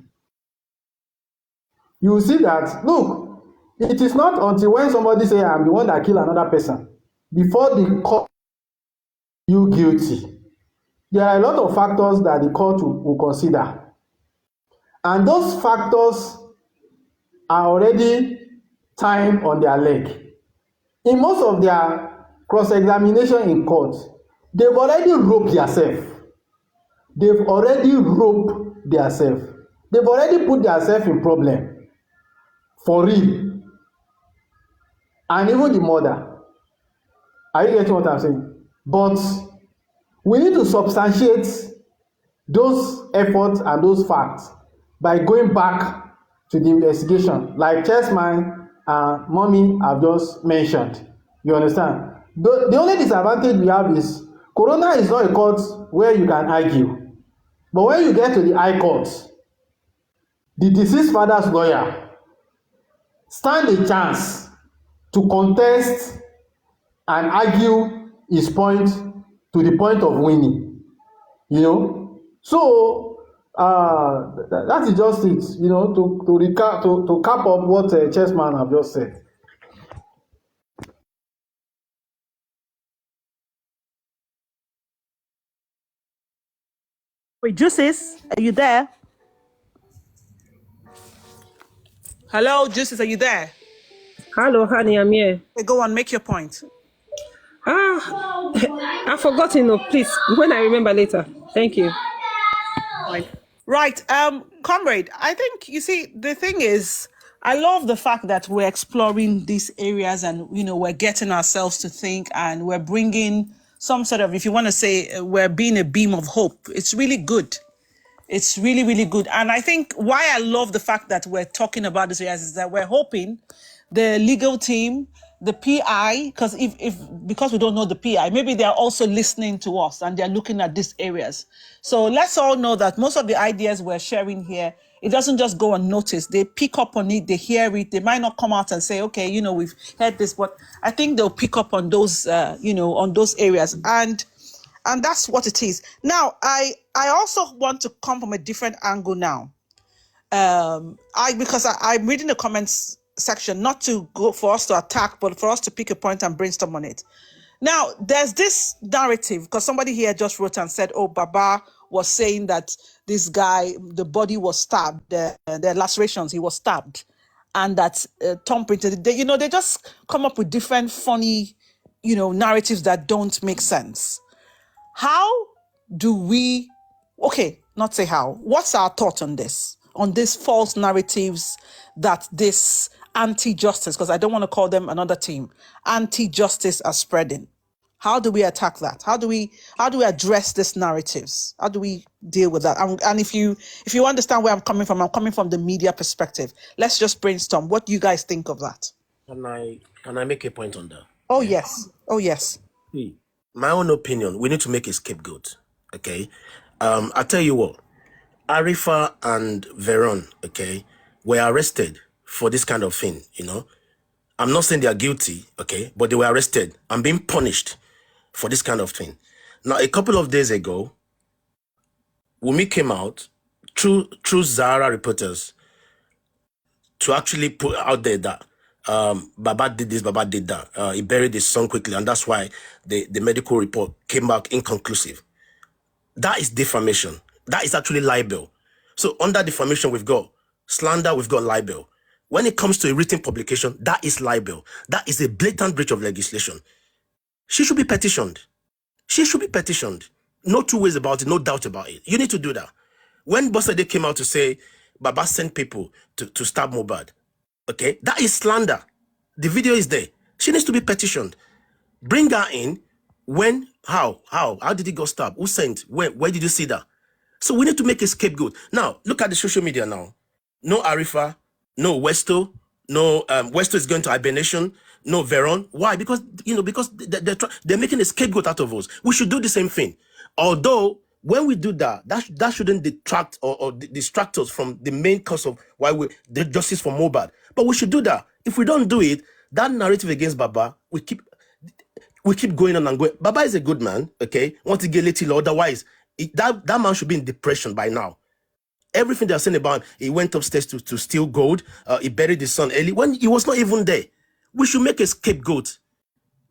you will see that, look, it is not until when somebody say I'm the one that killed another person before the court you guilty. There are a lot of factors that the court will consider, and those factors are already tying on their leg. In most of their cross-examination in court, they've already roped themselves. They've already put themselves in problem for real. And even the mother. Are you getting what I'm saying? But we need to substantiate those efforts and those facts by going back to the investigation, like Chessman and Mommy have just mentioned. You understand? The only disadvantage we have is Corona is not a court where you can argue. But when you get to the High Court, the deceased father's lawyer stand a chance to contest and argue his point to the point of winning. You know? So that is just it, you know, to cap up what Chessman have just said. Wait, Juices, are you there? Hello, Juices, are you there? Hello, honey, I'm here. Okay, go on, make your point. I've forgotten. No, please, when I remember later. Thank you. Right, comrade, I think, you see, the thing is, I love the fact that we're exploring these areas and, you know, we're getting ourselves to think and we're bringing some sort of, if you want to say, we're being a beam of hope. It's really good. It's really, really good. And I think why I love the fact that we're talking about these areas is that we're hoping the legal team, the PI, because we don't know the PI, maybe they're also listening to us and they're looking at these areas. So let's all know that most of the ideas we're sharing here, it doesn't just go unnoticed. They pick up on it, they hear it. They might not come out and say, okay, you know, we've heard this, but I think they'll pick up on those, on those areas. And that's what it is. Now, I also want to come from a different angle now. Because I'm reading the comments section, not to go for us to attack, but for us to pick a point and brainstorm on it. Now, there's this narrative, because somebody here just wrote and said, oh, Baba was saying that this guy, the body was stabbed, the lacerations, he was stabbed, and that Tom printed, they just come up with different funny, narratives that don't make sense. How do we, not say how, what's our thought on this? On these false narratives that this anti-justice, because I don't want to call them another team, anti-justice are spreading. How do we attack that? How do we address these narratives? How do we deal with that? And if you understand where I'm coming from the media perspective. Let's just brainstorm. What do you guys think of that? Can I make a point on that? Oh yes. Oh yes. See, my own opinion, we need to make a scapegoat. Okay. I tell you what, Arifa and Veron, okay, were arrested for this kind of thing, you know. I'm not saying they are guilty, okay, but they were arrested and being punished for this kind of thing. Now, a couple of days ago, Wumi came out through Zara reporters to actually put out there that Baba did this, Baba did that. He buried his son quickly, and that's why the medical report came back inconclusive. That is defamation. That is actually libel. So under defamation, we've got slander, we've got libel. When it comes to a written publication, that is libel. That is a blatant breach of legislation. She should be petitioned. She should be petitioned. No two ways about it, no doubt about it. You need to do that. When Bosede came out to say Baba sent people to stab Mohbad, okay, that is slander. The video is there. She needs to be petitioned. Bring her in. When, how did he go stab? Who sent? Where did you see that? So we need to make a scapegoat. Now, look at the social media now. No Arifa, no Westo, no Westo is going to hibernation, no Veron. Why? Because they're making a scapegoat out of us. We should do the same thing. Although when we do that shouldn't detract or distract us from the main cause of why we the justice for Mohbad. But we should do that. If we don't do it, that narrative against Baba, we keep going on and going. Baba is a good man, okay? Want to get little, otherwise, that man should be in depression by now. Everything they're saying about him, he went upstairs to steal gold, he buried his son early, when he was not even there. We should make a scapegoat.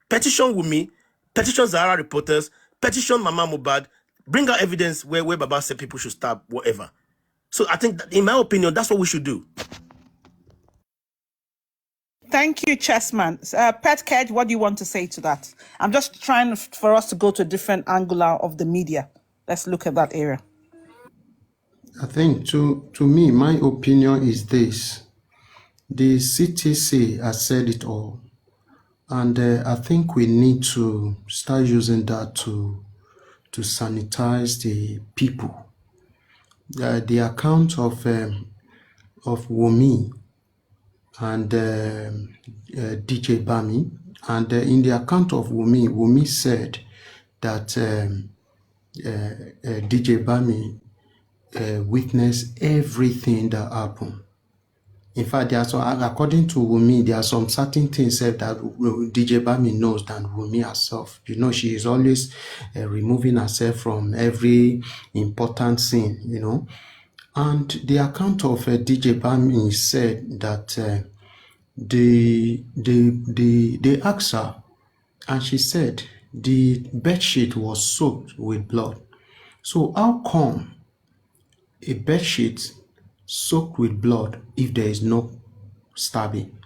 Petition Wumi, petition Zahara reporters, petition Mama Mohbad, bring out evidence where Baba said people should stop, whatever. So I think, in my opinion, that's what we should do. Thank you, Chessman. Pet Kedge, what do you want to say to that? I'm just trying for us to go to a different angle of the media. Let's look at that area. I think to me, my opinion is this. The CTC has said it all. And I think we need to start using that to sanitize the people. The account of Wumi and DJ Bami, and in the account of Wumi said that DJ Bami witnessed everything that happened. In fact, there are some, according to Wumi, there are some certain things that DJ Bami knows than Wumi herself. You know, she is always removing herself from every important scene, you know. And the account of DJ Bami said that they asked her, and she said the bedsheet was soaked with blood. So how come a bedsheet soaked with blood if there is no stabbing?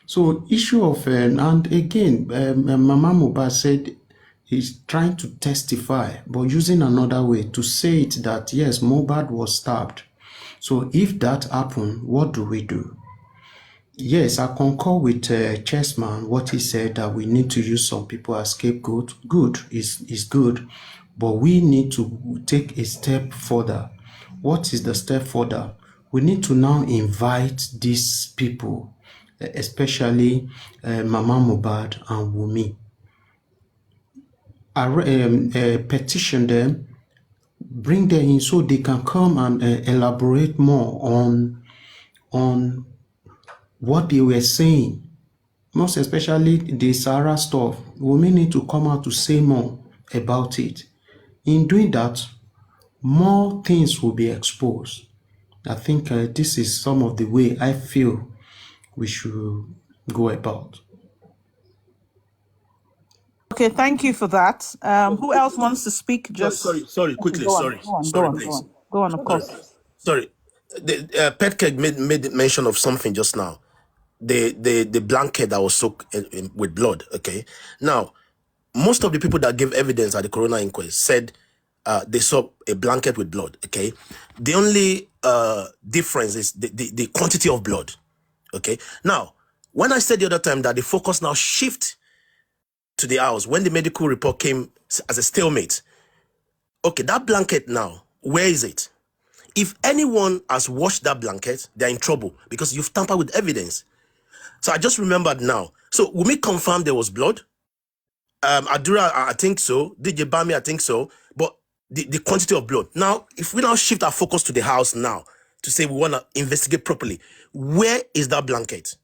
So issue of and again, Mama Mohbad said he's trying to testify, but using another way to say it that yes, Mohbad was stabbed. So if that happened, what do we do? Yes, I concur with Chessman, what he said, that we need to use some people as scapegoat. Good is good, but we need to take a step further. What is the step further? We need to now invite these people, especially Mama Mohbad and Wumi. Petition them, bring them in so they can come and elaborate more on what they were saying, most especially the Sahara stuff. Women need to come out to say more about it. In doing that, more things will be exposed. I think this is some of the way I feel we should go about. Okay, thank you for that. Who else wants to speak? Just sorry, quickly. Go on, of course. Sorry. The Petkeg made mention of something just now. The blanket that was soaked with blood. Okay. Now, most of the people that gave evidence at the coroner inquest said they saw a blanket with blood. Okay. The only difference is the quantity of blood. Okay. Now, when I said the other time that the focus now shift to the house, when the medical report came as a stalemate, okay, that blanket now, where is it? If anyone has washed that blanket, they're in trouble because you've tampered with evidence. So I just remembered now. So will we confirm there was blood? Adura, I think so. DJ Bami, I think so. But the quantity of blood. Now, if we now shift our focus to the house now to say we want to investigate properly, where is that blanket?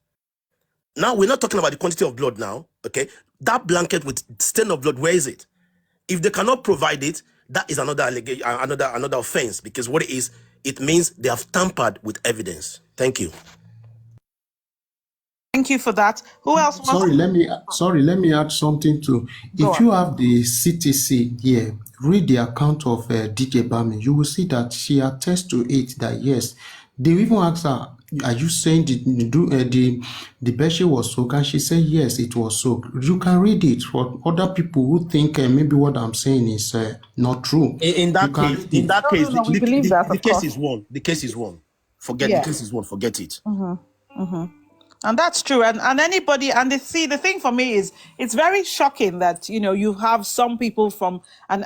Now, we're not talking about the quantity of blood now, okay? That blanket with stain of blood, where is it? If they cannot provide it, that is another allegation, another offense, because what it is, it means they have tampered with evidence. Thank you. Thank you for that. Who else wants Let me add something too. Go If on. you have the CTC here, read the account of DJ Bami, you will see that she attests to it that yes, they even asked her, are you saying the bedsheet was soaked? And she said yes, it was soaked. You can read it for other people who think maybe what I'm saying is not true. In that case, No, we believe that, the of case course. is won. The case is won. Forget Yeah. the case is won. Forget it. And that's true. And anybody, and the thing for me is, it's very shocking that, you have some people from an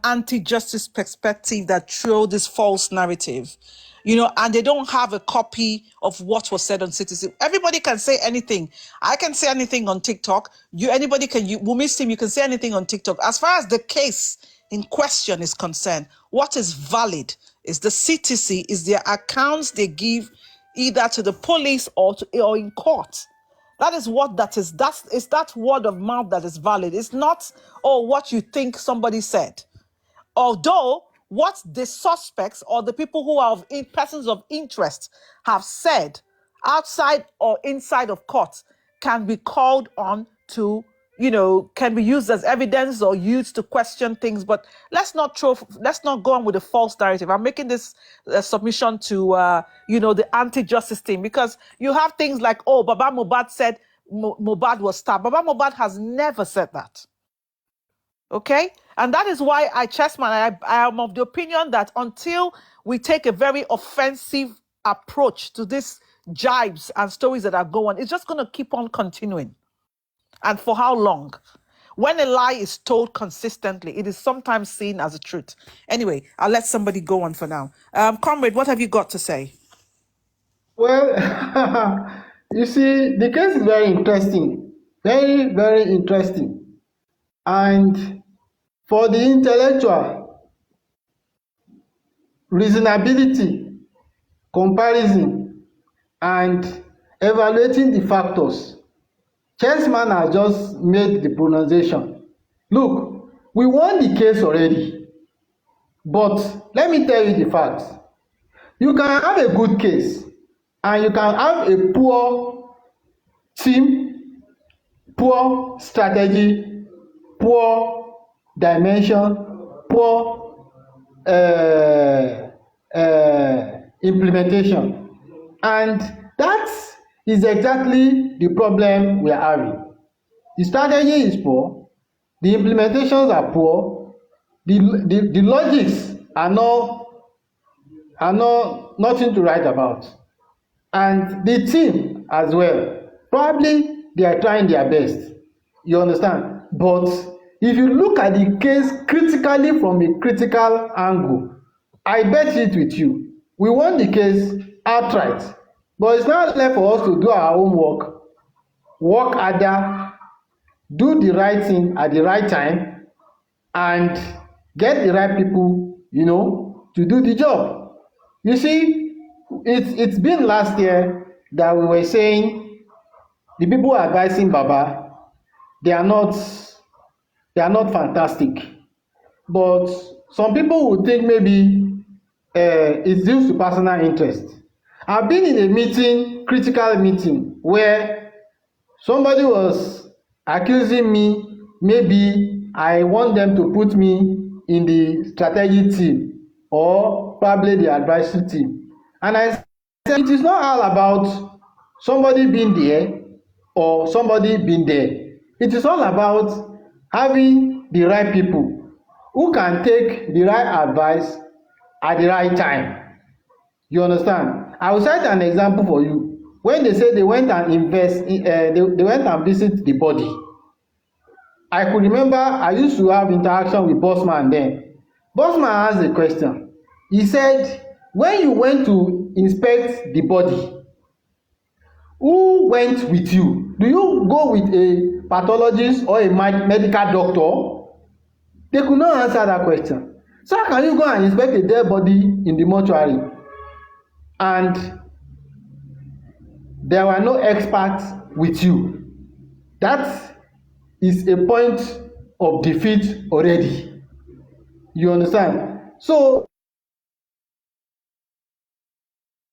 anti-justice perspective that throw this false narrative, and they don't have a copy of what was said on Citizen. Everybody can say anything. I can say anything on TikTok. Wumi Sim, you can say anything on TikTok. As far as the case in question is concerned, what is valid is the CTC, is their accounts they give either to the police or in court. That is what that is. It's that word of mouth that is valid. It's not, what you think somebody said. Although what the suspects or the people who are persons of interest have said outside or inside of court can be called on to, can be used as evidence or used to question things. But let's not go on with a false narrative. I'm making this submission to, the anti-justice team, because you have things like, Baba Mohbad said Mohbad was stabbed. Baba Mohbad has never said that. Okay? And that is why I am of the opinion that until we take a very offensive approach to these jibes and stories that are going, it's just going to keep on continuing. And for how long? When a lie is told consistently, it is sometimes seen as a truth. Anyway, I'll let somebody go on for now. Comrade, what have you got to say? Well, you see, the case is very interesting. Very, very interesting. And for the intellectual, reasonability, comparison, and evaluating the factors, Chessman has just made the pronunciation. Look, we won the case already, but let me tell you the facts. You can have a good case, and you can have a poor team, poor strategy, poor dimension, poor implementation. And that is exactly the problem we are having. The strategy is poor, the implementations are poor, the logics are nothing to write about. And the team as well, probably they are trying their best. You understand? But if you look at the case critically from a critical angle, I bet it with you, we won the case outright. But it's not left for us to do our homework, work harder, do the right thing at the right time, and get the right people, to do the job. You see, it's been last year that we were saying the people advising Baba, they are not fantastic. But some people would think maybe it's due to personal interest. I've been in a meeting, critical meeting, where somebody was accusing me, maybe I want them to put me in the strategy team or probably the advisory team. And I said, it is not all about somebody being there or somebody being there. It is all about having the right people who can take the right advice at the right time. You understand? I will cite an example for you. when they say they went and they went and visit the body, I could remember I used to have interaction with Bossman then. Bossman asked a question. He said, when you went to inspect the body, who went with you? Do you go with a pathologist or a medical doctor? They could not answer that question. So how can you go and inspect a dead body in the mortuary and there were no experts with you? That is a point of defeat already. You understand? So,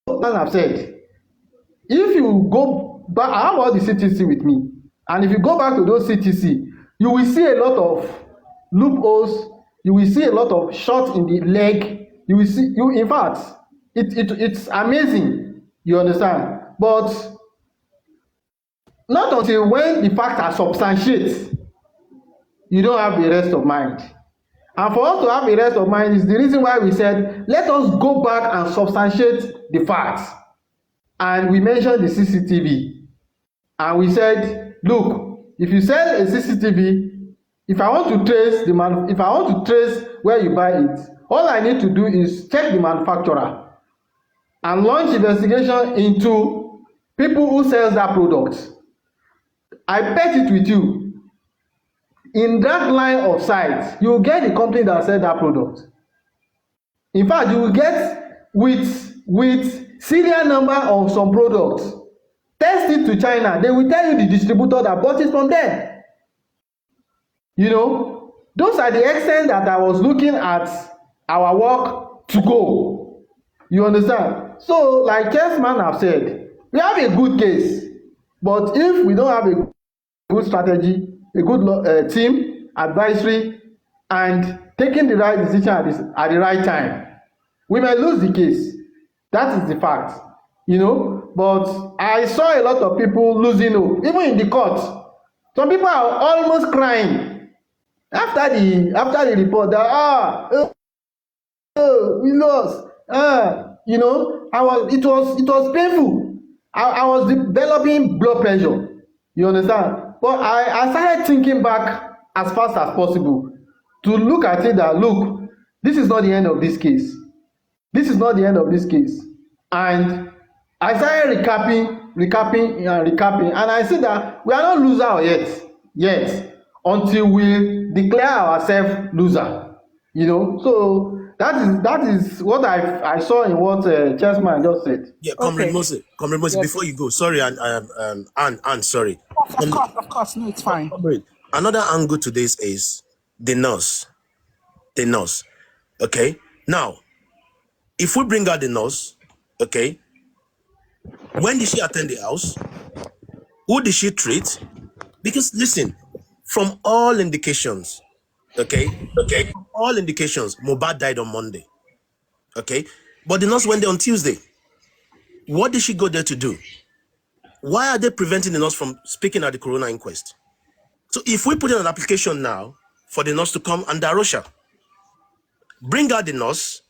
as I've said, if you go back, I have all the CTC with me, and if you go back to those CTC, you will see a lot of loopholes, you will see a lot of shots in the leg, you will see, in fact, it's amazing, you understand? But not until when the facts are substantiated, you don't have the rest of mind. And for us to have the rest of mind is the reason why we said, let us go back and substantiate the facts. And we mentioned the CCTV. And we said, look, if you sell a CCTV, if I want to trace where you buy it, all I need to do is check the manufacturer and launch investigation into people who sell that product. I bet it with you, in that line of sight, you will get the company that sell that product. In fact, you will get with serial number of some products. Test it to China. They will tell you the distributor that bought it from them. You know, those are the extent that I was looking at our work to go. You understand? So, like Kesman have said, we have a good case, but if we don't have a good strategy, a good team, advisory, and taking the right decision at the right time, we may lose the case. That is the fact, you know. But I saw a lot of people losing hope, even in the court. Some people are almost crying after the report that we lost. You know, it was painful. I was developing blood pressure. You understand? But I started thinking back as fast as possible to look at it that, look, this is not the end of this case. This is not the end of this case. And I started recapping, and I see that we are not loser yet, until we declare ourselves loser. You know, so that is what I saw in what Chessman just said. Yeah, Comrade Moses, yes. Before you go, sorry, and sorry. Of course, no, it's fine. Comrade, another angle to this is the nurse. Okay, now, if we bring out the nurse, okay, when did she attend the house? Who did she treat? Because listen, from all indications, okay, from all indications, Mohbad died on Monday, okay, but the nurse went there on Tuesday. What did she go there to do? Why are they preventing the nurse from speaking at the coroner inquest? So if we put in an application now for the nurse to come and Darosha, bring out the nurse,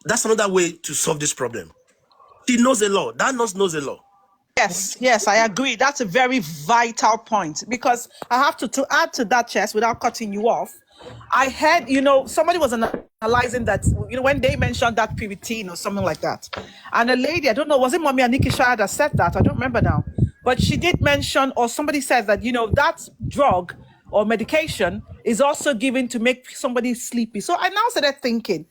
that's another way to solve this problem. She knows the law. That nurse knows the law. Yes, I agree. That's a very vital point, because I have to add to that, Chess, without cutting you off. I heard, somebody was analyzing that, when they mentioned that Piritin or something like that. And a lady, I don't know, was it Mommy Aniki Shah that said that? I don't remember now. But she did mention, or somebody said that, that drug or medication is also given to make somebody sleepy. So I now started thinking,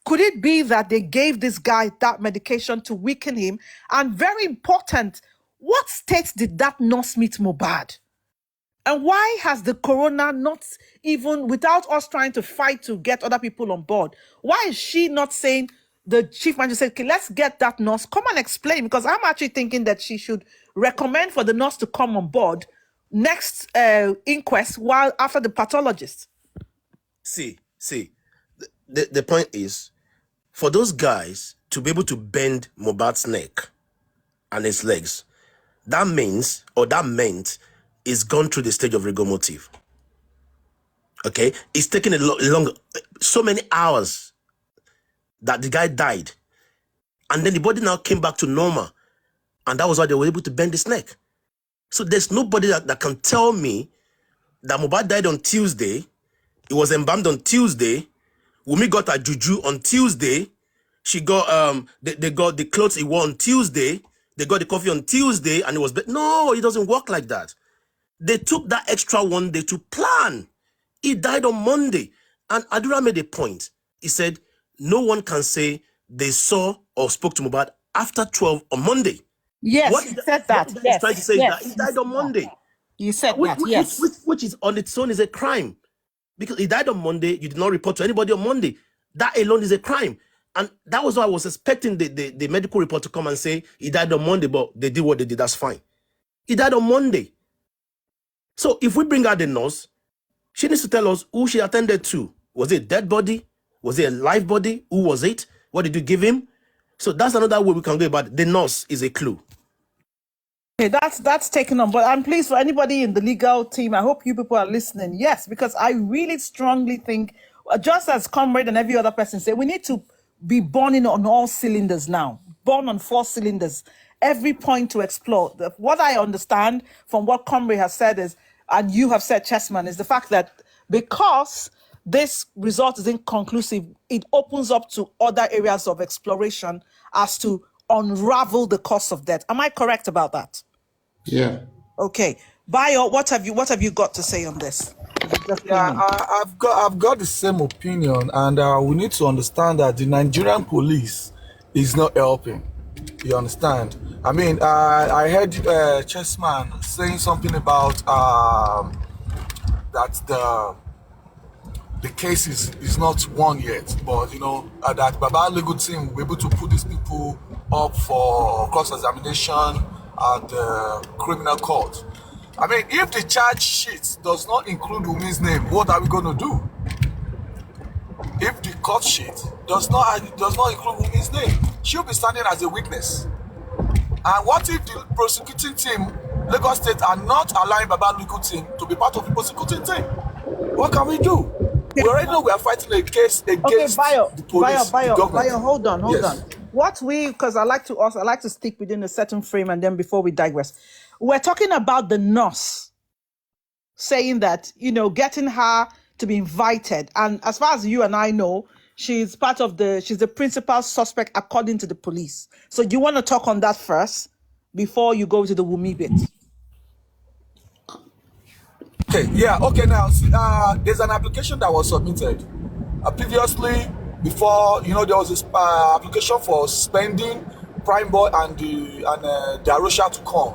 could it be that they gave this guy that medication to weaken him? And very important, what state did that nurse meet Mohbad? And why has the coroner not even, without us trying to fight to get other people on board, why is she not saying, the chief manager said, okay, let's get that nurse, come and explain, because I'm actually thinking that she should recommend for the nurse to come on board next inquest while after the pathologist. See, the point is, for those guys to be able to bend Mohbad's neck and his legs, that meant it's gone through the stage of rigor motive. Okay? It's taken so many hours that the guy died. And then the body now came back to normal. And that was why they were able to bend his neck. So there's nobody that can tell me that Mohbad died on Tuesday, he was embalmed on Tuesday, Wunmi got her juju on Tuesday, she got they got the clothes he wore on Tuesday, they got the coffee on Tuesday, and it was no, it doesn't work like that. They took that extra one day to plan. He died on Monday. And Adura made a point. He said, no one can say they saw or spoke to Mohbad after 12 on Monday. Yes, What he said that. he's Yes, trying to say is that yes, he died on Monday. you said Which, that. Yes. which is on its own is a crime. Because he died on Monday, you did not report to anybody on Monday. That alone is a crime. And that was why I was expecting the medical report to come and say he died on Monday, but they did what they did, that's fine. He died on Monday. So if we bring out the nurse, she needs to tell us who she attended to. Was it a dead body? Was it a live body? Who was it? What did you give him? So that's another way we can go about it. The nurse is a clue. Okay, that's taken on. But I'm pleased for anybody in the legal team. I hope you people are listening. Yes, because I really strongly think, just as Comrade and every other person say, we need to be burning on all cylinders now. Burn on 4 cylinders. Every point to explore. What I understand from what Comrade has said is, and you have said, Chessman, is the fact that because this result is inconclusive, it opens up to other areas of exploration as to unravel the cause of death. Am I correct about that? Yeah. Okay. Bayo, what have you got to say on this? Yeah, I've got the same opinion, and we need to understand that the Nigerian police is not helping. You understand? I mean, I heard Chessman saying something about that the case is not won yet, but you know that Baba legal team will be able to put these people up for cross-examination at the criminal court. I mean, if the charge sheet does not include Wunmi's name, what are we going to do? If the court sheet does not include Wunmi's name, she'll be standing as a witness. And what if the prosecuting team, Lagos State, are not allowing Baba legal team to be part of the prosecuting team? What can we do? We already know we are fighting a case against the police, the government. Bayo, hold on. Yes. Because I like to stick within a certain frame, and then before we digress, we're talking about the nurse saying that, getting her to be invited. And as far as you and I know, she's the principal suspect according to the police. So do you want to talk on that first before you go to the Wunmi bit? Okay, yeah, okay, now, there's an application that was submitted previously before, there was this application for suspending Prime Boy and Darusha to come.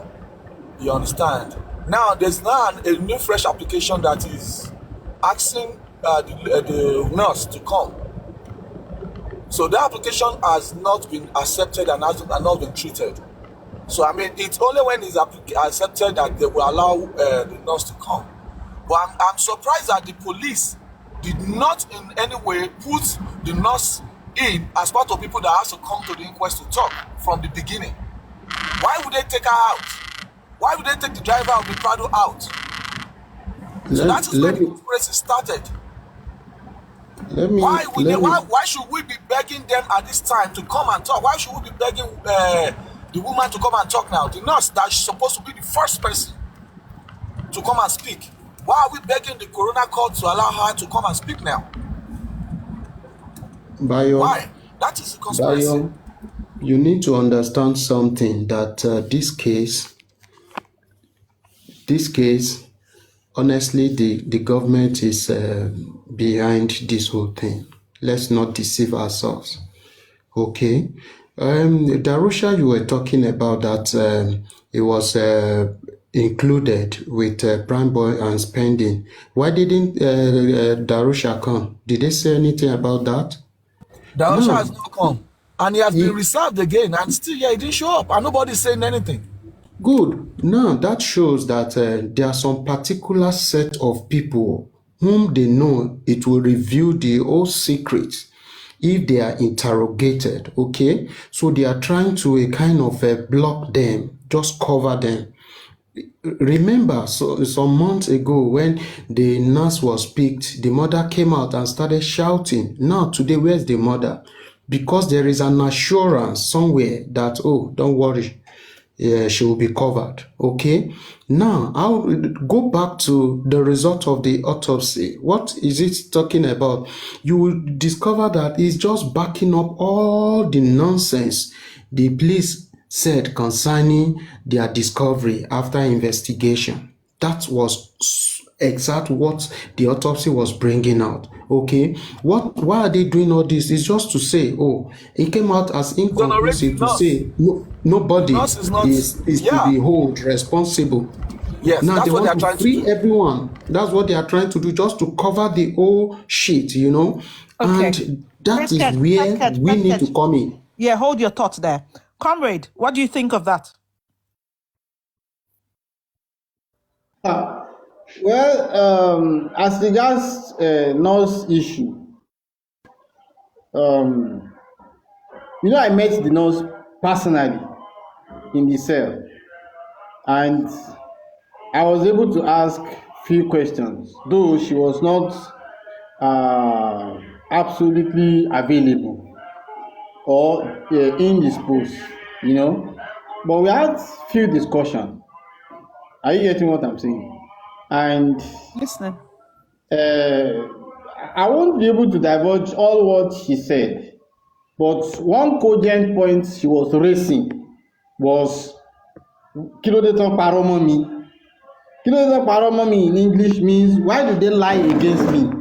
You understand? Now, there's now a new fresh application that is asking the nurse to come. So the application has not been accepted and has not been treated. So, I mean, it's only when it's accepted that they will allow the nurse to come. But I'm surprised that the police did not in any way put the nurse in as part of people that has to come to the inquest to talk from the beginning. Why would they take her out? Why would they take the driver of the Prado out? So that is where the conspiracy started. Why should we be begging them at this time to come and talk? Why should we be begging the woman to come and talk now? The nurse that is supposed to be the first person to come and speak. Why are we begging the Corona Court to allow her to come and speak now? Bayo, why? That is a conspiracy. Bayo, you need to understand something, that this case, honestly, the government is behind this whole thing. Let's not deceive ourselves. Okay? Darusha, you were talking about that it was included with Prime Boy and spending. Why didn't Darusha come? Did they say anything about that? Darusha has not come. And he has been reserved again. And still, he didn't show up. And nobody's saying anything. Good. Now, that shows that there are some particular set of people whom they know it will reveal the whole secrets if they are interrogated, okay? So they are trying to kind of block them, just cover them. Remember, some months ago when the nurse was picked, the mother came out and started shouting. Now, today, where's the mother? Because there is an assurance somewhere that, oh, don't worry, she will be covered. Okay. Now, I'll go back to the result of the autopsy. What is it talking about? You will discover that it's just backing up all the nonsense the police said concerning their discovery after investigation. That was exactly what the autopsy was bringing out. Okay, why are they doing all this? It's just to say, oh, it came out as inconclusive to say nobody is to be held responsible. Yes, Now that's they what they are want trying to to free do. everyone. That's what they are trying to do, just to cover the whole shit, you know. Okay. And that is where we need to come in. Yeah, hold your thoughts there. Comrade, what do you think of that? Well, as regards nurse issue, I met the nurse personally in the cell, and I was able to ask few questions, though she was not absolutely available or indisposed, But we had few discussions. Are you getting what I'm saying? And Listening. I won't be able to divulge all what she said, but one cogent point she was raising was "Kilode ton paro mọ́ mi." Kilode ton paro mọ́ mi in English means, why do they lie against me?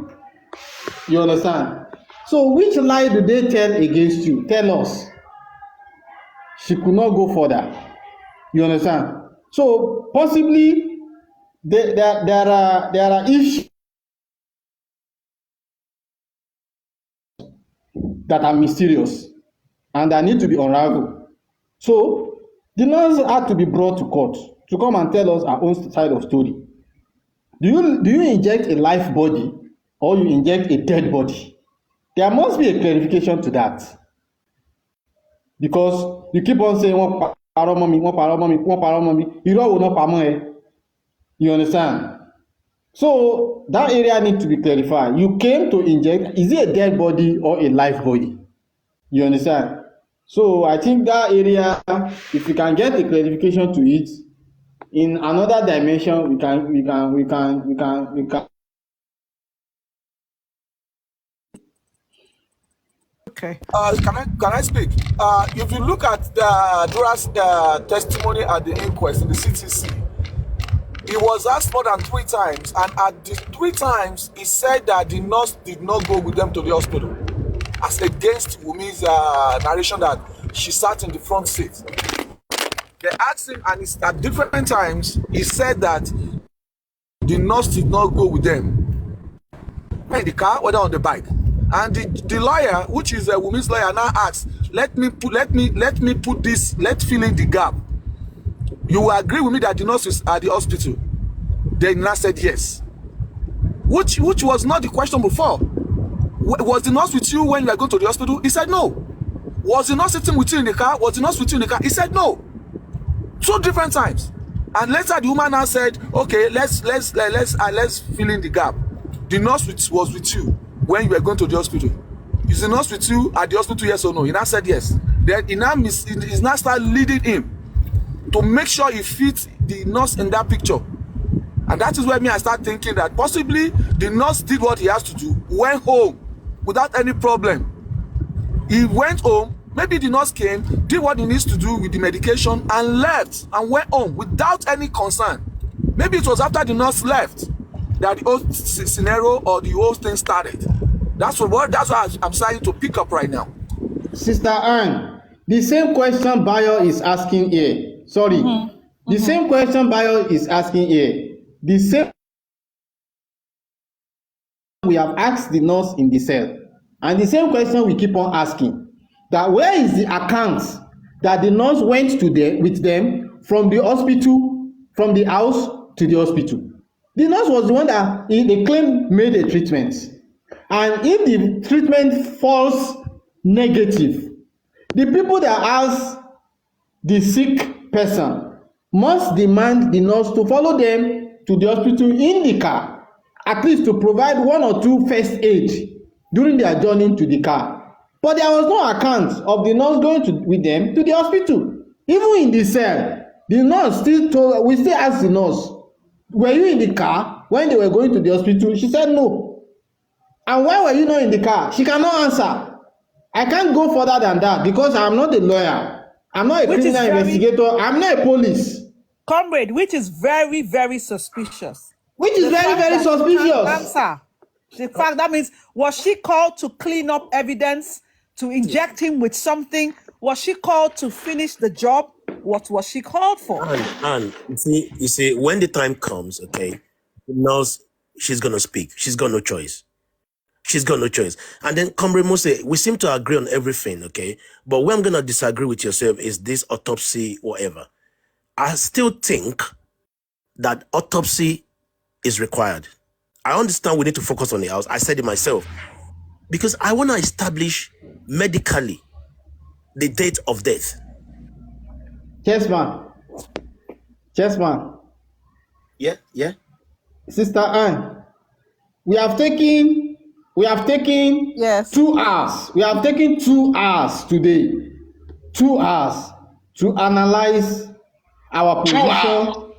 You understand? So which lie do they tell against you? Tell us. She could not go further. You understand? So possibly there are issues that are mysterious and that need to be unraveled. So the nurse had to be brought to court to come and tell us our own side of story. Do you inject a live body or you inject a dead body? There must be a clarification to that, because you keep on saying one parọ́ mọ́ mi, one parọ́ mọ́ mi, one parọ́ mọ́ mi. Irọ́ wo náà pamọ́ ẹ? You understand? So that area needs to be clarified. You came to inject, is it a dead body or a live body? You understand? So I think that area, if we can get a clarification to it, in another dimension, we can. Okay. Can I speak? If you look at Dora's testimony at the inquest in the CTC, he was asked more than 3 times, and at the 3 times, he said that the nurse did not go with them to the hospital, as against Wumi's narration that she sat in the front seat. They asked him, and at different times, he said that the nurse did not go with them in the car, whether on the bike. And the lawyer, which is Wumi's lawyer, now asks, let me put this, let's fill in the gap. You will agree with me that the nurse is at the hospital? Then Nana said yes. Which was not the question before. Was the nurse with you when you were going to the hospital? He said no. Was the nurse sitting with you in the car? Was the nurse with you in the car? He said no. 2 different times. And later the woman now said, okay, let's fill in the gap. The nurse was with you when you were going to the hospital. Is the nurse with you at the hospital, yes or no? He now said yes. Then he now started leading him to make sure he fits the nurse in that picture. And that is where I start thinking that possibly the nurse did what he has to do, went home without any problem. He went home, maybe the nurse came, did what he needs to do with the medication, and left and went home without any concern. Maybe it was after the nurse left that the whole scenario or the whole thing started. That's what I'm starting to pick up right now. Sister Anne, the same question Bayo is asking here. Sorry. The same question Bayo is asking here. The same we have asked the nurse in the cell. And the same question we keep on asking. That where is the account that the nurse went to with them from the hospital, from the house to the hospital? The nurse was the one that they claim made a treatment. And if the treatment falls negative, the people that ask the sick person must demand the nurse to follow them to the hospital in the car, at least to provide 1 or 2 first aid during their journey to the car. But there was no account of the nurse going with them to the hospital. Even in the cell, The nurse still told, we still asked the nurse, were you in the car when they were going to the hospital? She said no. And why were you not in the car? She cannot answer. I can't go further than that because I'm not a lawyer. I'm not a Which is criminal very, investigator. I'm not a police. comrade, which is very, very suspicious. Which is The very, fact very that she can't suspicious. answer. The fact that means, was she called to clean up evidence, to inject him with something? Was she called to finish the job? What was she called for? And you see, when the time comes, okay, the nurse, she's gonna speak. She's got no choice. She's got no choice. And then Comrade Mose, we seem to agree on everything, okay? But where I'm gonna disagree with yourself is this autopsy, whatever. I still think that autopsy is required. I understand we need to focus on the house. I said it myself. Because I want to establish medically the date of death. Yes, ma'am. Yes, ma'am. Yeah. Sister Anne, we have taken Yes. 2 hours. We have taken 2 hours today. 2 hours to analyze our position.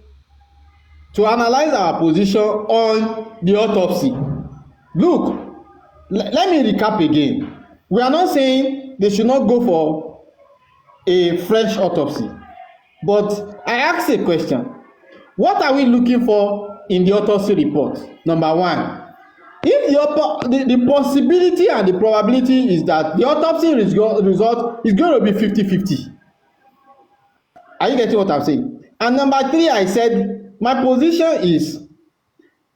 To analyze our position on the autopsy. Look, let me recap again. We are not saying they should not go for a fresh autopsy. But I ask a question. What are we looking for in the autopsy report? Number one, if the possibility and the probability is that the autopsy result is going to be 50-50. Are you getting what I'm saying? And number three, I said my position is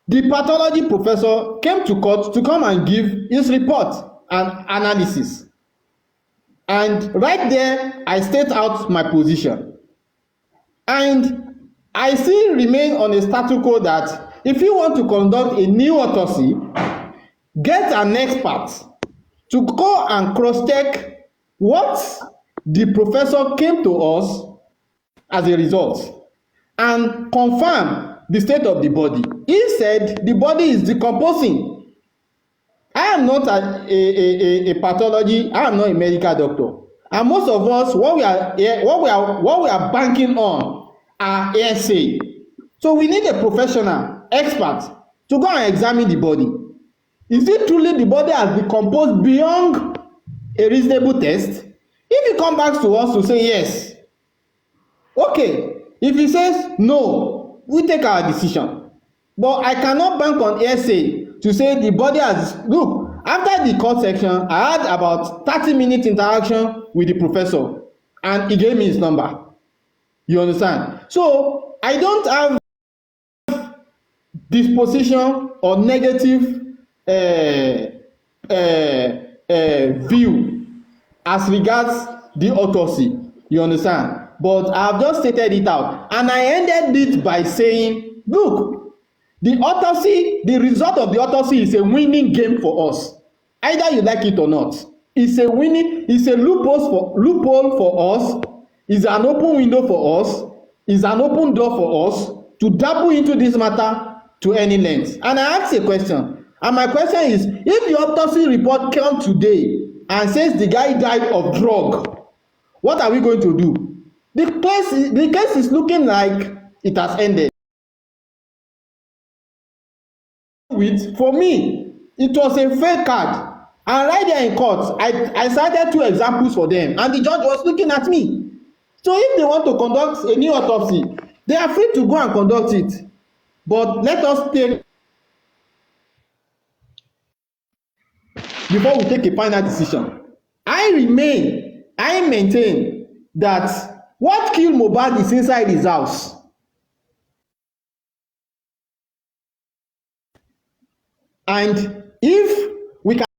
the pathology professor came to court to come and give his report and analysis. And right there, I state out my position. And I still remain on a status quo that if you want to conduct a new autopsy, get an expert to go and cross-check what the professor came to us as a result and confirm the state of the body. He said the body is decomposing. I am not a pathology, I am not a medical doctor. And most of us, what we are banking on are hearsay. So we need a professional expert to go and examine the body. Is it truly the body has decomposed beyond a reasonable test? If he comes back to us to say yes, okay. If he says no, we take our decision. But I cannot bank on hearsay to say the body has, look, after the court section, I had about 30-minute interaction with the professor and he gave me his number. You understand? So I don't have disposition or negative view as regards the autopsy. You understand? But I've just stated it out. And I ended it by saying, look, the autopsy, the result of the autopsy is a winning game for us. Either you like it or not. It's a winning, it's a loophole for us. It's an open window for us. It's an open door for us to dabble into this matter to any length. And I ask a question. And my question is, if the autopsy report comes today and says the guy died of drug, what are we going to do? The case is looking like it has ended. For me, it was a fake card. And right there in court, I cited 2 examples for them. And the judge was looking at me. So if they want to conduct a new autopsy, they are free to go and conduct it. But let us take, before we take a final decision. I maintain that what killed Mohbad is inside his house. And if